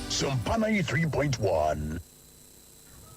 Sompa 93.1.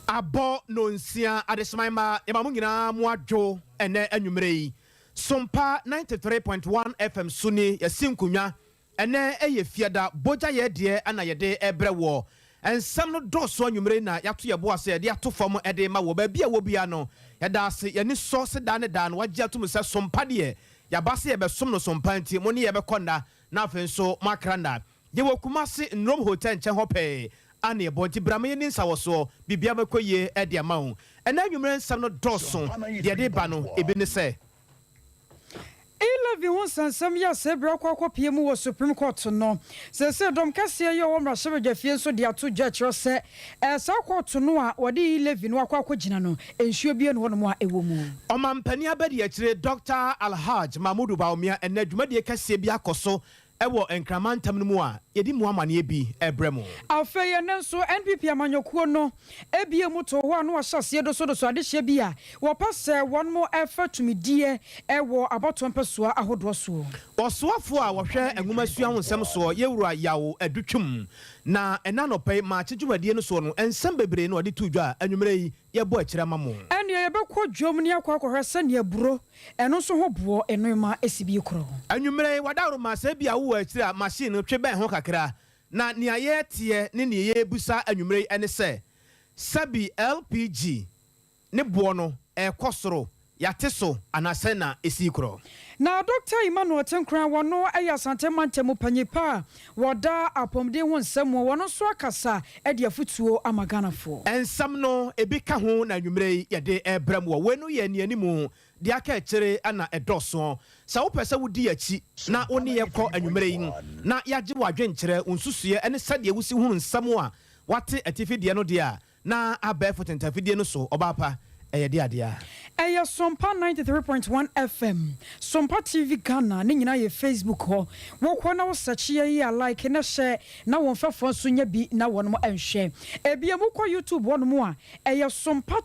Abo nonsia adesmaima yamamungina muadwo ene anwumrei Sompa 93.1 FM suni yasinkunya ene eye fiada boja ye de ana yede ebrewo ensam no doso anwumrei na yato ye boase ye de atofom ede ma wo ba bia wo bia no yada ase ye ni so se da ne da no wagye atum se Sompa de yabase ye besom no Sompa nti mo ne ye bekonda na afenso makranda ye wokumase nrom hotel nche hope ane bonti bramaye ni nsawoso bibia makoye e de ma hu ena anwumre nsam no doso de ba no ebi ne se 11 won sansam ya se bra kwakwa piemu wo Supreme Court no se dom kase ye wo mra shebe fie so de ato judge se sa court no a wode 11 no akwakwa gina no ensuo bie no no a ewo mu omampani abedi akire Dr. Alhaj Mahmudu Baumia ena dwumade kase bi akoso ewo enkramantam no mu a yedi mu amane bi ebremu afeye nenso NPP amanyokuo no ebie mu to ho no ahyase do so ade hye bi a wo pase won mo efa tumidie ewo aboto mpesoa ahodo so osoafo a wo hwe enwumasua honsem so yewura yawo adutwum na enanopai ma chedwumadie no so no ensem bebre no ade tudwa anwumrei yebo akira mamo ene yebekọ dwom ne akwa sane aburo eno so ho bo enoma esibi kro anwumrei wadawro ma sa bia wo akira machine no tweben ho kakra na nia ye tie ne ne ye busa anwumrei ene se sabi LPG ne bo no ekosoro yate so anase na esikro na Dr. Emmanuel Tenkran wono ayasante mantemu panyipa woda apomde ho nsem wono so akasa ede afutuo amaganafo ensam no ebika ho na anwumrei yede ebram wo wenu ye ne animu de aka kire ana edoso sa wo pese wudi achi na oni ye kọ anwumrei na yaje wadwe nkire unsusuye ene sade wusi hu nsam a wate atifidie no de a na abefo tentafidie no so obapa eyede adea Eya Sompa 93.1 FM Sompa TV Ghana ne nyina ye Facebook ho wo kọ na wo search ye ya like na share na won fafo so nya bi na won mo enhwe ebia mu kọ YouTube won mo a eya Sompa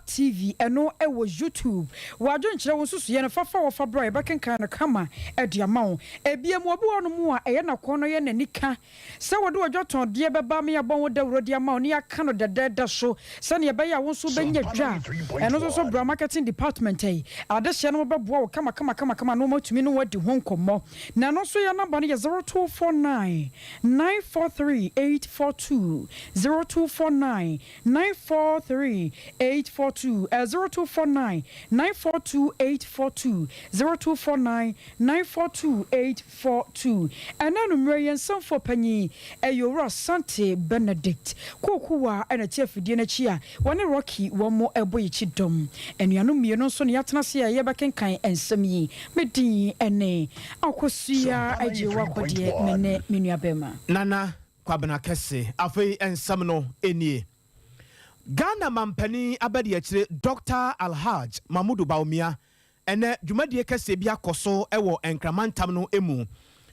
TV eno ewo YouTube wadwo nkire won susu ye na fafa wo fa bra e bekenkan na kama edua ma wo ebia mu obi won mo a eye na kọ no ye na nika se wo de wadwoton de beba me abon wo dawro de ma wo ne aka no deda so se ne be ya won so benya dwa and also bra marketing department adehye no beboa wo kama no matumi no wadi ho nkomo na no so ya number no 0249 943 842 0249 943 842 0249 942 842 0249 942 842 ananu mreyen sanfo panyi eyora Sante Benedict kokuwa ana chiefidie na chi a woni Rocky womo eboyichi dom enuanu mieno so ne yatena se ye bekenkan ensem yi medin ene akosua ajewa kodie mene menuabema nana kwabena kese afei ensem no enie Ghana mampani abedi akire Dr. Alhaj Mahmudu Baumia ene dwumadie kese bi akoso ewo enkramantam no emu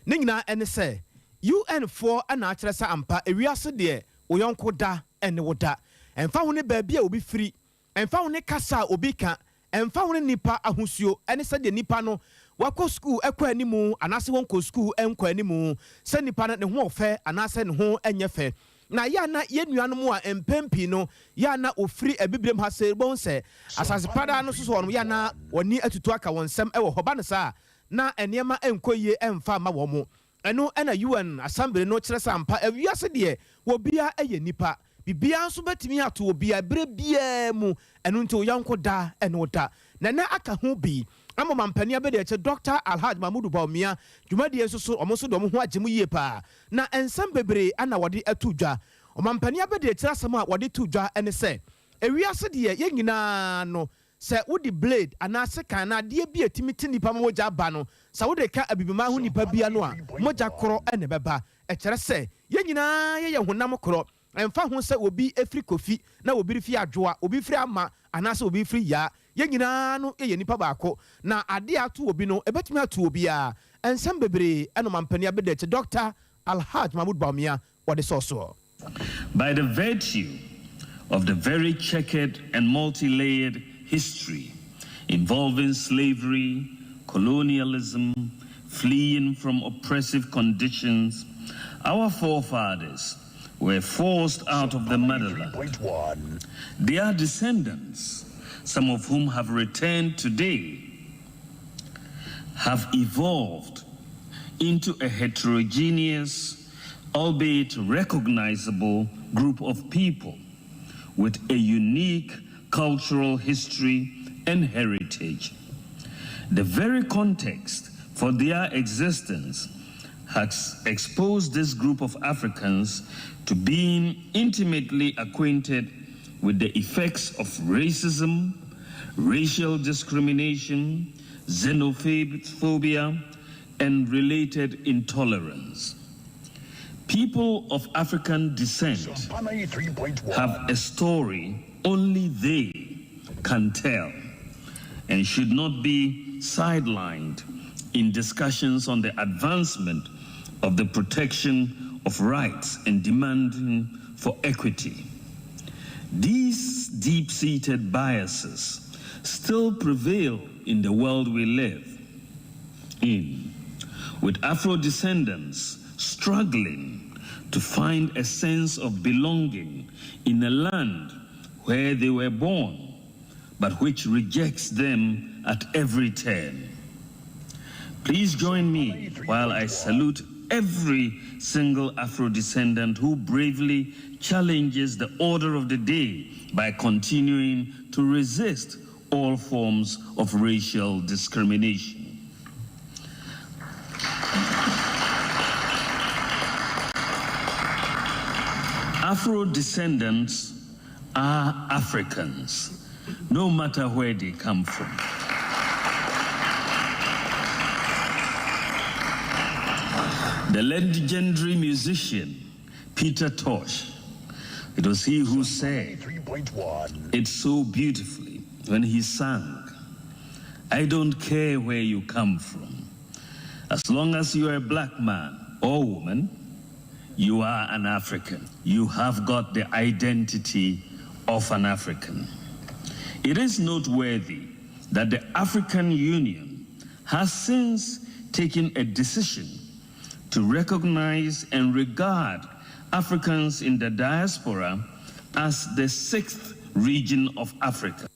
ne nyina ene se UN4 ana akire sa ampa ewiase de oyonko da ene woda emfa ho ne baabia obi firi emfa ho ne kasa obi ka emfa ho ne nipa ahosuo ene se de nipa no wako school ekwa animu anase wonko school enkwa animu se nipa na ne ho ofe anase ne ho enyefe na ya na yenuanom a empempi no ya na ofiri abibrem ha se bon se asase pada no so no ya na woni atutu aka wonsem ewo hoba ne sa na enema enkoye emfa ma wo mo eno ena UN assembly no kire sampa awiase de wo bia eye nipa bibia nso betimi ato obia bre bia mu eno nti oyanko da eno da na aka ho bi ama mampani abede eche Dr. Alhaj Mahmudu Baumia dwumade enso omonso do mo ho agemu yie pa na ensam bebre ana wode atudwa omampani abede eche asem a wode tudwa ene se ewiase de ye nyina no se wodi blade anase kan na de bi etimi tinipa moja ba no sa wode ka abibima ho nipa bia no a moja koro ene beba e kire se ye nyina ye honam koro ɛmfa ho sɛ obi efiri kofi na obi fi adwoa obi firi ama anaasɛ obi firi ya yɛn nyinaa no yɛ nipa baako na ade ato obi no ebetumi ato obi a ensɛm bebree ɛno mampani abɛdɛ Dr. Alhaj Mahmoud Bawumia wɔde sɔɔso. By the virtue of the very checkered and multi-layered history involving slavery, colonialism, fleeing from oppressive conditions, our forefathers were forced out of the motherland. Their descendants, some of whom have returned today, have evolved into a heterogeneous, albeit recognizable group of people with a unique cultural history and heritage. The very context for their existence has exposed this group of Africans to being intimately acquainted with the effects of racism, racial discrimination, xenophobia, and related intolerance. People of African descent have a story only they can tell and should not be sidelined in discussions on the advancement of the protection of rights and demanding for equity. These deep-seated biases still prevail in the world we live in, with Afro-descendants struggling to find a sense of belonging in a land where they were born, but which rejects them at every turn. Please join me while I salute every single Afro-descendant who bravely challenges the order of the day by continuing to resist all forms of racial discrimination. Afro-descendants are Africans, no matter where they come from. The legendary musician Peter Tosh, it was he who said it so beautifully when he sang, "I don't care where you come from. As long as you are a black man or woman, you are an African. You have got the identity of an African." It is noteworthy that the African Union has since taken a decision to recognize and regard Africans in the diaspora as the 6th region of Africa.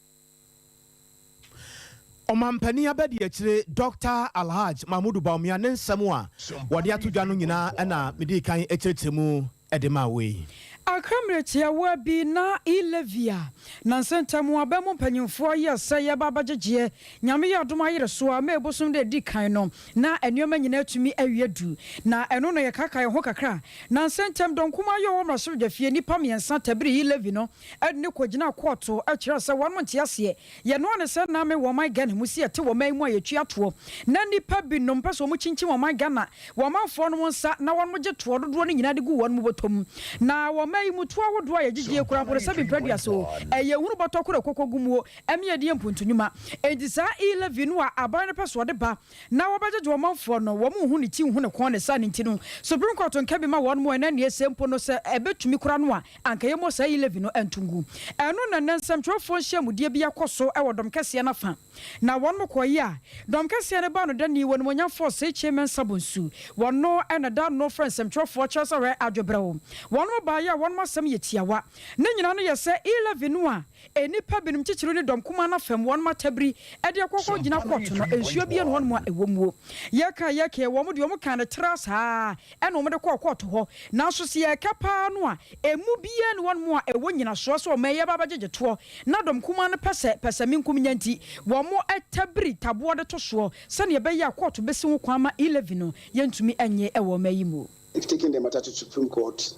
Omampani abedi ekyire Dr. Alhaj Mahmoud Bawumia ne nsɛm a wɔde ato dwa no nyinaa ɛna mede kan ekyerɛkyerɛmu ɛde ma wei. Akamretia wabi na Ilevia nansentamu abemu mpanyimfoɔ yɛ sɛ yɛ baba gyegye nyame yɛ adom ayere so a mebosom de di kan no na enwoma nyina atumi awiadu na ɛno no yɛ kaka yɛ ho kakra nansentam donkoma yɛ wɔ mraso dwafie nipa miɛnsa tabiri Ilevi no ɛde ne kɔgyina kɔɔto akyerɛ sɛ wɔn monte ase yɛ no ne sɛ na me wɔ man Ghana mu si ɛte wɔ man mu ayɛtwi atoɔ na nipa bi no mpɛ so mu kyinkyim wɔ man Ghana wɔ manfoɔ no nsa na wɔn mogye toɔ dodoɔ no nyina de gu wɔn mu botom na mai mutua wodo ya gigye kura por sabi pradua so eye hunu bɔtɔ kura kokogumuo eme de mpuntunuma enti sa 11 no a aban ne peso de ba na wɔbɛgye wɔmanfo no wɔn hu ne ti hu ne kon ne sa ne nti no Supreme Court nka bi ma wɔn mo na ne sempo no sɛ ebetumi kura no a anka ye mo sa 11 no antungu ɛno na nansam twofo hyiamudie bi akɔso ɛwɔ dom kɛse na fa na wɔn mo kɔyi a dom kɛse ne ba no da ni wɔn monyafo sɛ chairman sabonsu wɔn no ɛna da no friends sem twofo kyerɛ sɛ adwobrɛwo wɔn mo ba ya wɔn masɛm yɛ tiawa ne nyina no yɛ sɛ 11 no a enipa binum kyikyiro ne dɔm kuma na fam wɔn matabri ɛde akɔkɔ gyina kɔto no ensuo bia no wɔn mo a ɛwɔ muo yɛka wɔn de wɔn kan ne tras ha ɛna wɔn de kɔkɔto hɔ na so se yɛ kapa no a emu bia ne wɔn mo a ɛwɔ nyina so so ɔmɛ yɛ baba gyegye toɔ na dɔm kuma no pɛsɛ minkum nyanti wɔn mo ɛtabri taboɔ de to soɔ sɛne yɛbɛyɛ akɔto bɛsi ho kwan ma 11 no yɛntumi ɛnyɛ ɛwɔ ɔmɛ yi mu. If taking the matter to Supreme Court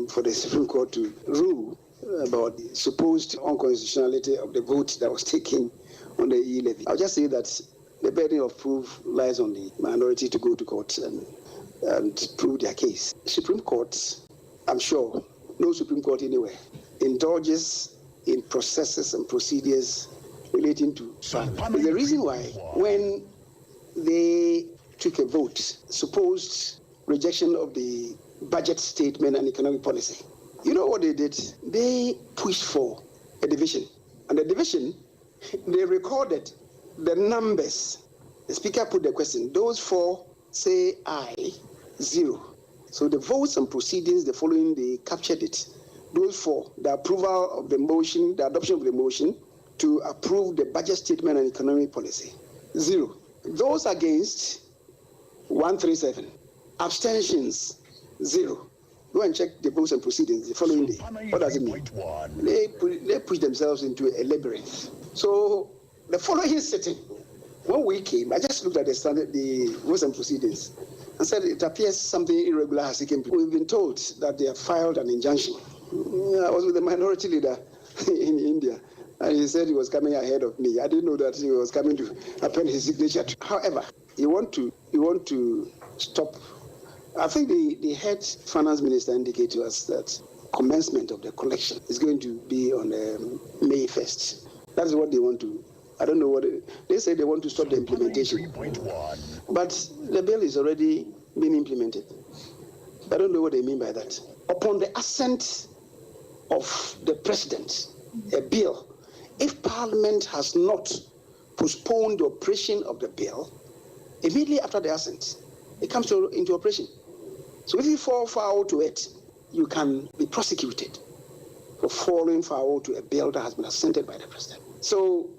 for the Supreme Court to rule about the supposed unconstitutionality of the vote that was taken on the E-levy. I'll just say that the burden of proof lies on the minority to go to court and prove their case. Supreme Court, I'm sure, no Supreme Court anywhere indulges in processes and procedures relating to Parliament. The reason why, when they took a vote, supposed rejection of the budget statement and economic policy, you know what they did? They pushed for a division. And the division, they recorded the numbers. The speaker put the question, those for say aye, 0. So the votes and proceedings, the following, they captured it. Those for the approval of the motion, the adoption of the motion to approve the budget statement and economic policy, 0. Those against, 137. Abstentions, 0. Go and check the votes and proceedings the following day. What does it mean? They push themselves into a labyrinth. So the following sitting, when we came, I just looked at the votes and proceedings and said it appears something irregular has taken place. We've been told that they have filed an injunction. I was with the minority leader in India, and he said he was coming ahead of me. I didn't know that he was coming to append his signature. However, you want to stop. I think the head finance minister indicated to us that commencement of the collection is going to be on May 1st. That is what they want to. I don't know what they say. They want to stop the implementation, but the bill is already being implemented. I don't know what they mean by that. Upon the assent of the president, a bill, if Parliament has not postponed the operation of the bill, immediately after the assent, it comes into operation. So if you fall foul to it, you can be prosecuted for falling foul to a bill that has been assented by the president. So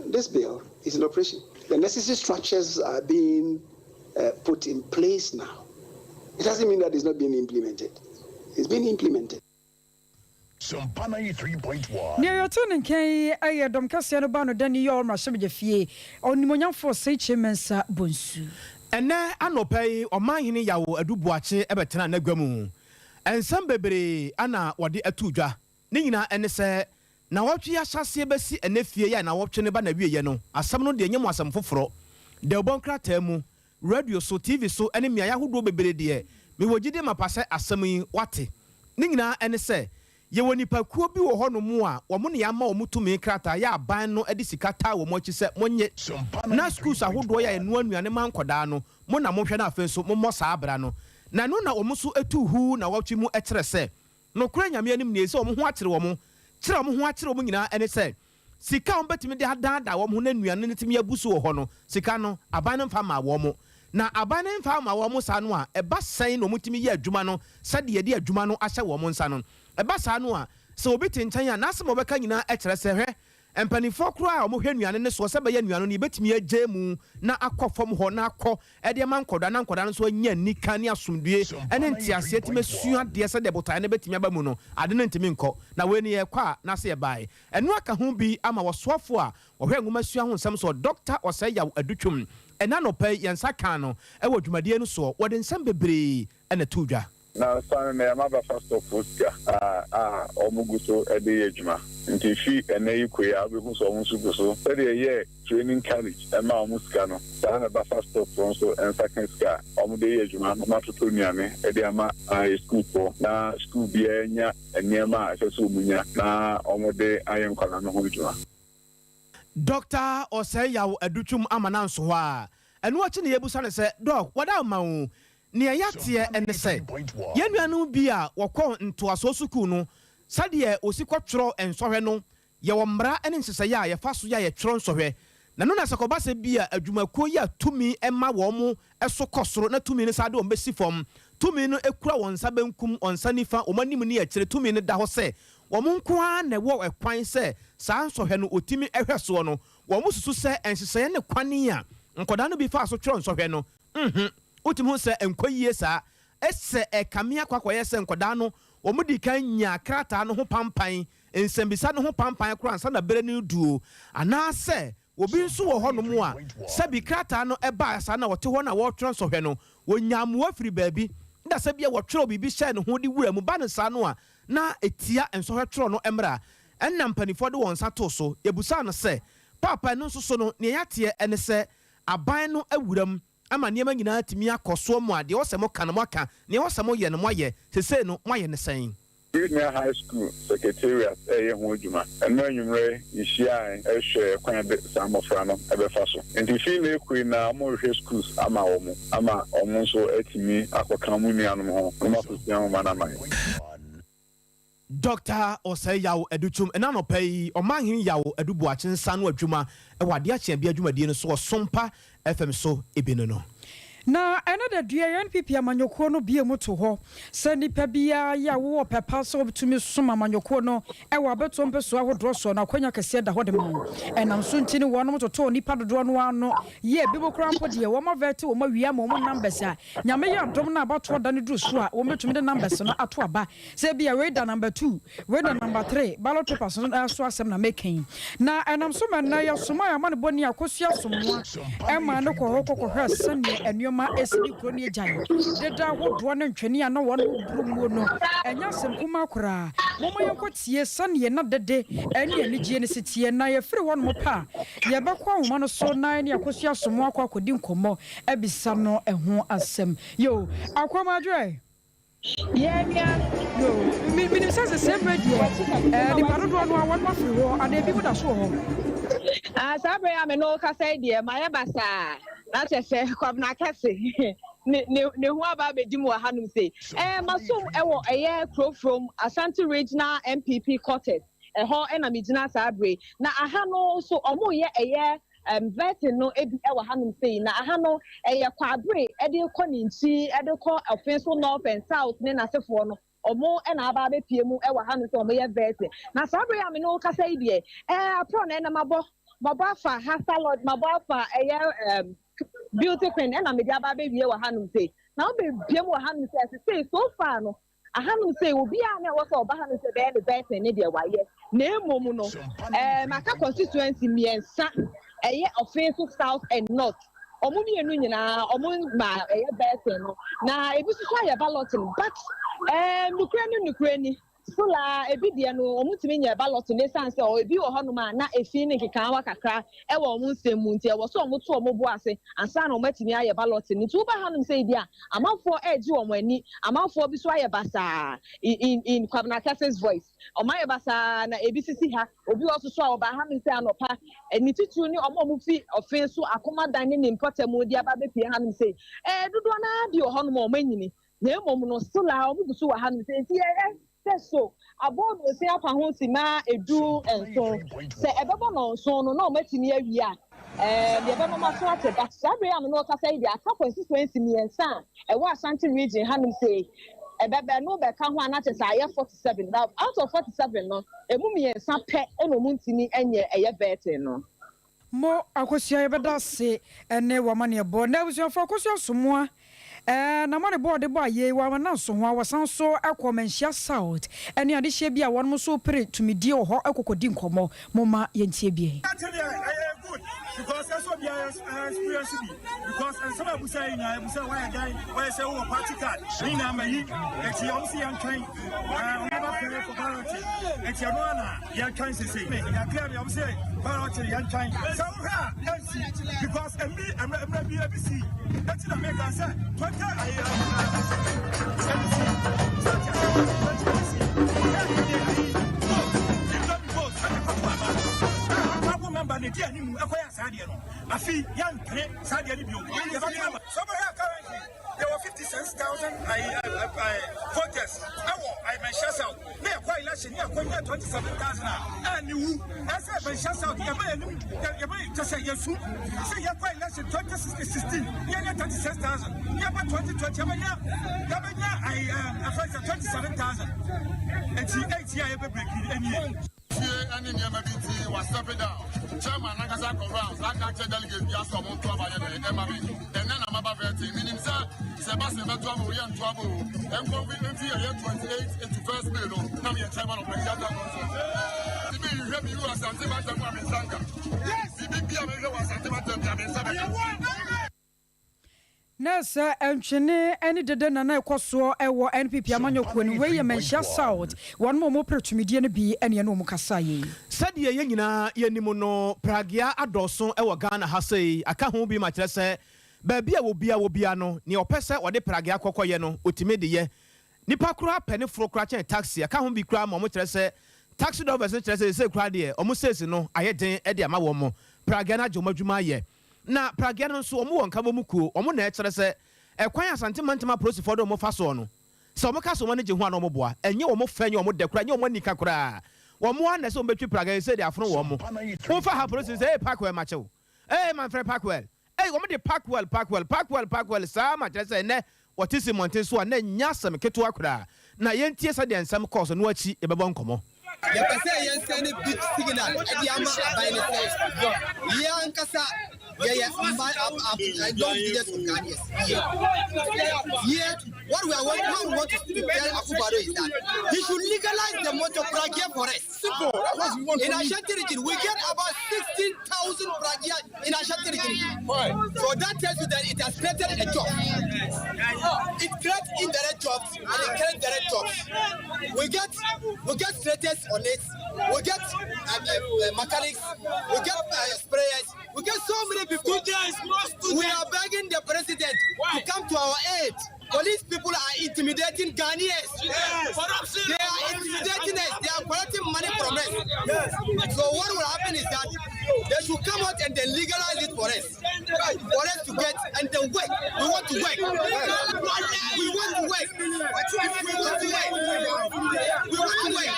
this bill is in operation. The necessary structures are being put in place now. It doesn't mean that it's not being implemented. It's being implemented. Sompa 93.1. Near your turn and Kay, I don't Cassiano Bano, Danny Yorma, Shabjafie, or Nimonian for Seychemens Bunsu. And now I no pay or my hini yaw a dubuache ebetana negwamu. And some baby Anna wadi atuja. Nina and say, now what you shall see Bessie and Nefia and I watch never na yeno, as some no de Yamasam fofro. The Bonkra temu, radio so TV so enemy I who do be dear. Me wajide ma pase asami wate. Nina and say, ye woni pa kuo bi wo hono mu a wo ne ya ma wo mutumi krata ya ban no edisikata wo mo chi se monye na schools ahodo ya enu anuane man koda no mo na mo hwe na afen so mo mo sa abra no na no na wo muso etuhu na watwi mu ekere se no kura nyame anim ne se wo ho akere wo mo kire wo ho akere wo mo nyina ene se sika wo betimi de adada wo mo na nuane ne timi abusu wo ho no sika no aban no mfa ma wo mo na aban no mfa ma wo mo sa no a eba sɛn no mutimi ye adwuma no sade ye de adwuma no ahyɛ wo mo nsa no eba sa no a so obi tintan a na asem obeka nyina ekere se hwe empanifo kro a omo hwe nuane ne so se be ye nuane no ibetimi agye mu na akofom ho na akọ e de man koda na nkoda no so anya nika ne asomdue ene ntiase etime sua de se de botae ne betimi aba mu no ade ne ntimi nkọ na we ne ye kwa na se ye bae eno aka ho bi ama wosoafo a ohwe ngoma sua ho nsem so doctor Osei adutwum ena no pay yensa kan no e wo dwumadie no so wo de nsem bebre ena tudwa na sana na yamaba first of Oscar omuguso ede ejuma nti fi ene ikoya abehu so omusu guso ede ye training college ema omuska no sana ba first of so and second ska omude ejuma no matoto nuane ede ama school for na school bi enya enema aseso munya na omude ayenkwala no ho ejuma Dr. Osei adutwum amana nso ho a eno achi ne yebusa ne se doc wada ma wo ne yatie ene se yenuanu bi a wokọ ntoaso sukuu no sade osikotworo ensohwe no ye wo mra ene nseseye a ye faso ya ye tworo nsohwe na no na sekobase bi a adwumakuo ya tumi ema wo mu eso kosoro na tumi ne sade o mbesi fom tumi no ekura won sabenkum onsa nifa o manim ne ya kire tumi ne da ho se wo munko a na wo ekwan se saa nsohwe no otimi ehweso no wo mususu se enseseye ne kwani a nkoda no bi fa so tworo nsohwe no Utimu se enkoyie sa ese ekamia kwakoye se nkoda no omudi kan nya krata no ho pampan ensembisa no ho pampan kro ansa na bere ni duo ana se obi nso wo hono mu a sabi krata no eba asa na wote ho na wo twon sohwe no wonyamu afiri baabi nda sabia wo tworo bibi hye no ho di wura mu ba ne sa no a na etia ensohwe tworo no emra enna mpanifo de won sa to so ebusa no se papa no nso so no ne yate ene se aban no awuram ama niema nyina timi akoso mu ade wo se mo kan mo aka ne wo se mo ye no mo ye sese no mo ye ne sen Junior high school secretariat ho adwuma eno anwumre yihia ehwe kwan de samofra no ebefa so enti fi na ekui na mo hwe schools ama omo so atimi akoka mu nuanom ho no mafusia ma na man Dr. Oseyaw Educhum enano pay omanhin yaw edubuachen sanu adwuma ewade ache bia adwumadie no so Sompa FM so ebino no na another dear NPP amanyoko no bie moto ho se nipa bia ya wo pepa so betumi soma amanyoko no e wa beto mpeso ahodro so na kwanya kese da hode mu enam so ntini wono mototo nipa dodo no ano ye bibo krampo de wo ma vete wo ma wia mo numbers a nyame ya dom na abato da ne dru so a wo betumi de numbers no ato aba se bia radar number 2 radar number 3 ballot papers no so asem na making na enam so man na ya soma ya mane boni akosua somwa e ma ne ko hokoko hwese ne ma esidi kroni ejai deda hodo na ntwani ana won brumu no enya semkuma kora momo yenkotie sane na dede eni anigye ne sitie na ye firi won mo pa ye bekwa homa no so na ne akosua somo akodi nkomo ebisa no eho asem yo akwamadwe yeah yo mi say the same radio the parodo no won ma firi ho ade bi muda so ho sabre ya me no ka say die ma ye basa na chese kwabna kase ne hu aba be dimu hanum say masom ewo eye from Ashanti Regional MPP quartet ho na megina sabre na aha no so omo ye eye vetting no ebi ewa hanum say na aha no eye kwabre e de ko ninchi e de ko offensive north and south ne na sefo no omo na aba be pie mu ewa hanum say omo ye vetting na sabre ya me no ka say die pro na mabo fa hasalod mabo fa eye beauty queen and media baby we were hanum say now be biem we hanum say so far no a hanum say obi a na wo so oba hanum say be the best ne de waye na emom no maka constituency miensa eye offensive south and north omo mienu nyina omo ma eye best no na ebi so ya balloting but nukure ni Sula ebi no omutimi nya ballot ne sanse o ebi wo hono ma na efi ne keka wa kakra e wo omunsem nti e wo so omuto omobo ase ansa na omatimi aye ballot ni tu ba hanum say dia amanfo eji wo mani amanfo bi so aye basa in Kwabena Case's voice o maye basa na ebi sisi ha obi wo so oba hanum say anopa ni titu ni omomufi ofenso akoma dan ne mpotemu dia ba be pie hanum say dodo na bi wo hono ma omanyini na emom no sula omubusu wa hanum say ti so aboard we say afa ho sima edu enso se ebebo no so no na o matini awia de ebebo ma so ate but sabre am no ka say the attack constituency miensa e wa Ashanti region hanum say ebebe no be ka ho anate say 47 now out of 47 no emu miensa pe eno mu ntini enye eye bete no mo akosia ebeda se ene wa mane bo na busia fo akosia somoa na mane board bo aye wa na so ho awasan so akomenhia south ene ade hye bia won mo so pere tumidie ho akokodi nkomo moma yentie bie because that's what the experience be because and some people say why a guy why say oh party card me na me et you see am kind never pay for balance et you know na ya kind say me ya clear me am say balance ya kind so because I'm BBC that's the make us say 20 remember the day ni akoya sadia no afi yan kre sadia ni bio ya ba kama so ba currently there were 56,000 voters I mention out me akwa election ya akoya 27,000 and you as I mention out ya ba to say yesu say ya akwa election 2016 ya 26,000 ya ba 2020 ya ba I 27,000 and see 8 ya be break any any near was stepping down. Chairman, I got around, I can't delegate just from one trouble and then I'm about 30 minutes. Sebastian Trouble, young trouble, and for we in year 28 into first middle. Now you're chairman of the Yata. You hear me, you are Santimatam Sanga. Yes, the big Piano was Santimatam. Nessa Enchine any de na ekoso ewo NPP amanyoko ni we ye menhia south one more pretumidie no bi ene no mukasa ye sade ye nyina ye nimu no pragia adoso ewo Ghana ha sei aka ho bi ma kire se ba bia wo bia no ne opese ode pragia kokoye no otime de ye nipa kura pene fro kura chen taxi aka ho bi kura ma mo kyerɛ sɛ taxi drivers kyerɛ sɛ kura de ɔmo sales no ayɛ den de ama wɔ mo praga na joma dwuma yɛ na praga no nso ɔmo wɔ nka mo kuo ɔmo na kyerɛ sɛ ɛkwan asante mantama prosi fo de ɔmo fa so no sɛ ɔmo ka so ɔmo ne gye ho ana ɔmo boa ɛnyɛ ɔmo fɛ nyɛ ɔmo de kura nyɛ ɔmo nika kura ɔmo ana sɛ ɔmo betwi praga sɛ de afono wɔ mo mo fa ha prosi sɛ parkwell ma kyɛw man frɛ parkwell ɔmo de parkwell saa ma kyerɛ sɛ ɛnɛ wɔte si mɔnten so a na nya asɛm ketewa kura na yɛntie sɛ deɛ nsɛm kɔɔ so no akyi yɛbɛbɔ nkɔmmɔ yɛpɛsɛ yɛnsɛ ne big signal ɛde ama aban ne sɛ yɛankasa yɛyɛ I don't business for Ghanaians here what we want to tell Akufo-Addo is that he should legalize the motor pragia for us. Simple. In Ashanti region, we get about 16,000 pragia in Ashanti region. So that tells you that it has created a job. It creates indirect jobs and it creates direct jobs. We get traders on it. We get mechanics. We get sprayers. We get so many people. We are begging the president to come to our aid. Police people are intimidating Ghanaians. Yes. They are intimidating us. They are collecting money from us. Yes. So what will happen is that they should come out and then legalize it for us. For us to get and then work. We want to work. We want to work. We want to work. We want to work.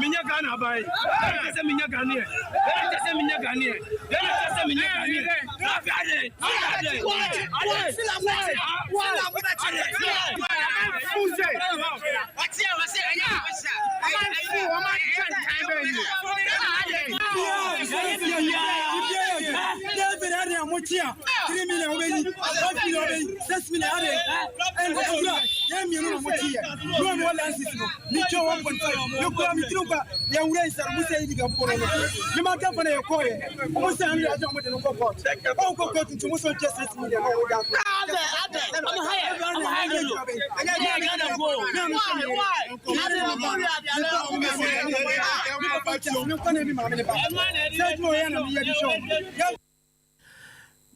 Minya Ghana by. That's a Minya Ghana. That's a Minya Ghana. That's a Minya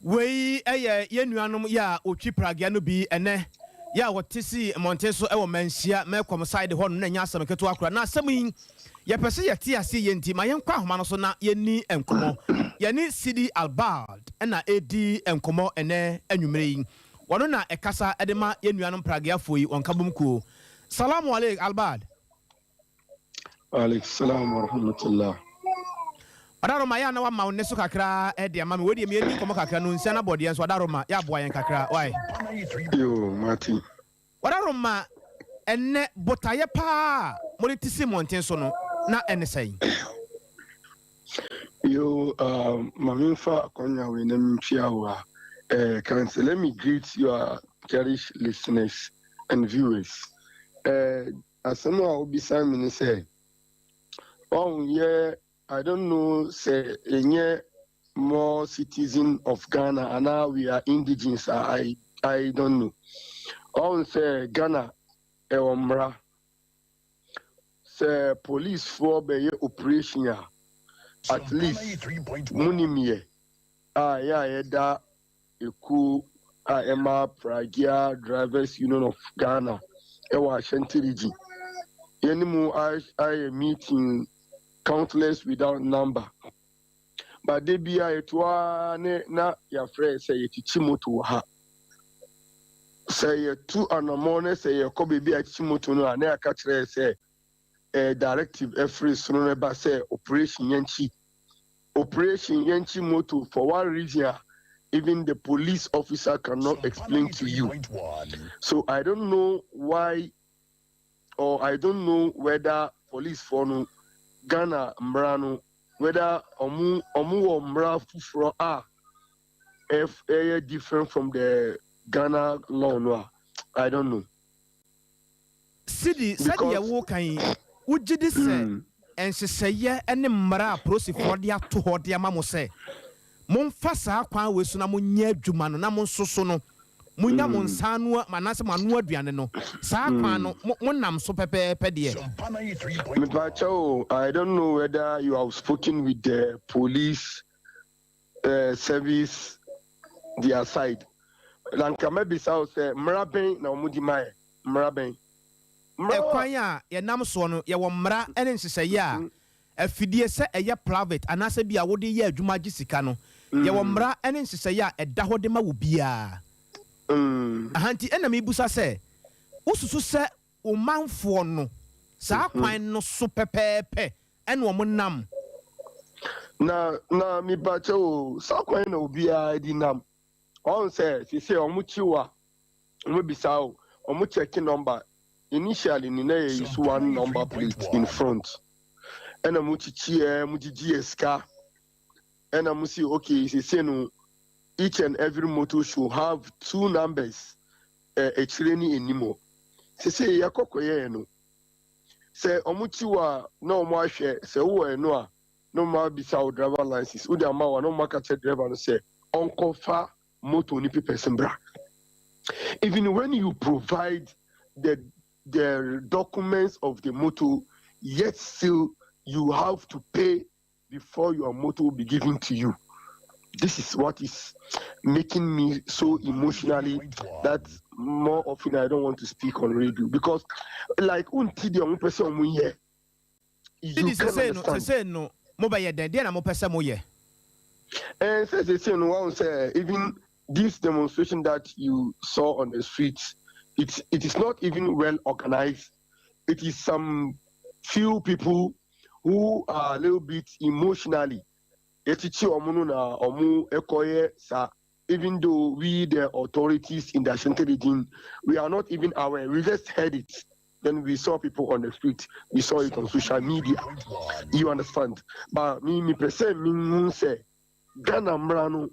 wei ɛyɛ yɛnuanom yɛ a otwi pragia no bi ɛnɛ yɛ a wɔte si mmɔnten so ɛwɔ manhyia mɛkɔm side hɔ no na nya asɛm ketewa kora na asɛm yi yɛpɛ sɛ yɛte ase yɛ nti ma yɛnkɔ ahoma no so na yɛni nkɔmmɔ yɛne Sidi Albald ɛna ɛdi nkɔmmɔ ɛnɛ anwummerɛ yi wɔno na ɛkasa ɛde ma yɛnuanom pragiafoɔ yi wɔnka bom kuo salamu alaikum Albald alaikum salam wa rahmatullah Adaroma ya na wa ma ne so kakra e de ma me wedi me ni komo kakra no nsia na bode enso adaroma ya boa yen kakra why yo Martin Adaroma enne botaye pa mo ne tisi monten so no na enne sai yo maminfa konya we na mfia wa cancel let me greet your cherished listeners and viewers asemo a obisa me say I don't know, say, any more citizen of Ghana, and now we are indigenous. I don't know. On say Ghana, Ewamra, say police for be operation at least munimie. Da eku Emma Pragia Drivers Union of Ghana, Ewa Ashanti region. Yenimu I meeting. Countless without number. But they be a ne na your friend say you Chimoto ha. Say you two on the morning, say you could be a Chimoto no and I catch say a directive every sooner but say Operation Yanchi Moto for one reason even the police officer cannot explain to you. So I don't know why or I don't know whether police for Ghana Mbrano, whether Omu Mra Fufro are different from the Ghana law. No, I don't know. Sidi, said ya wokan, would you say, and she say, yeah, and the Mra prosi for the to hold the mammo say. Monfasa, Quan Wisunamun Jumano, Namon Sosono. Munya monsanwa manase manu aduane no saa kwan no monam so pepepe de I don't know whether you have spoken with the police service their side lanka maybe say mraben na omudi mai mraben ekwan a ye nam so no ye wo mmara ene nhyehyeye a afidie se eye private anase bia wo de ye adwuma gisika no ye wo mmara ene nhyehyeye a eda ho de ma wo bia ahanti ena me busa se ususu se o manfo no sa kwan no so pepepe ene wo nam na mi bacha o sa kwan na obi a di nam on say omu chiwa omu bisa o omu check number initially ni na use one number plate in front and omu chichie mu GGSK and omu see okay say no each and every motor should have 2 numbers a training anymore say yakokoye no say omu chiwa na omu ahwe say wo no a no ma bisa o driver license u da ma wa no ma ka che driver no say onkofa motor ni person bra even when you provide the documents of the motor yet still you have to pay before your motor will be given to you. This is what is making me so emotionally that more often I don't want to speak on radio because like unti the only person we hear you can say no mobile den na mo pese mo ye and says they say no one say even this demonstration that you saw on the streets it is not even well organized. It is some few people who are a little bit emotionally even though we the authorities in the Ashanti region we are not even aware. We just heard it. Then we saw people on the street. We saw it on social media. You understand? But me person me say Ghana Mrano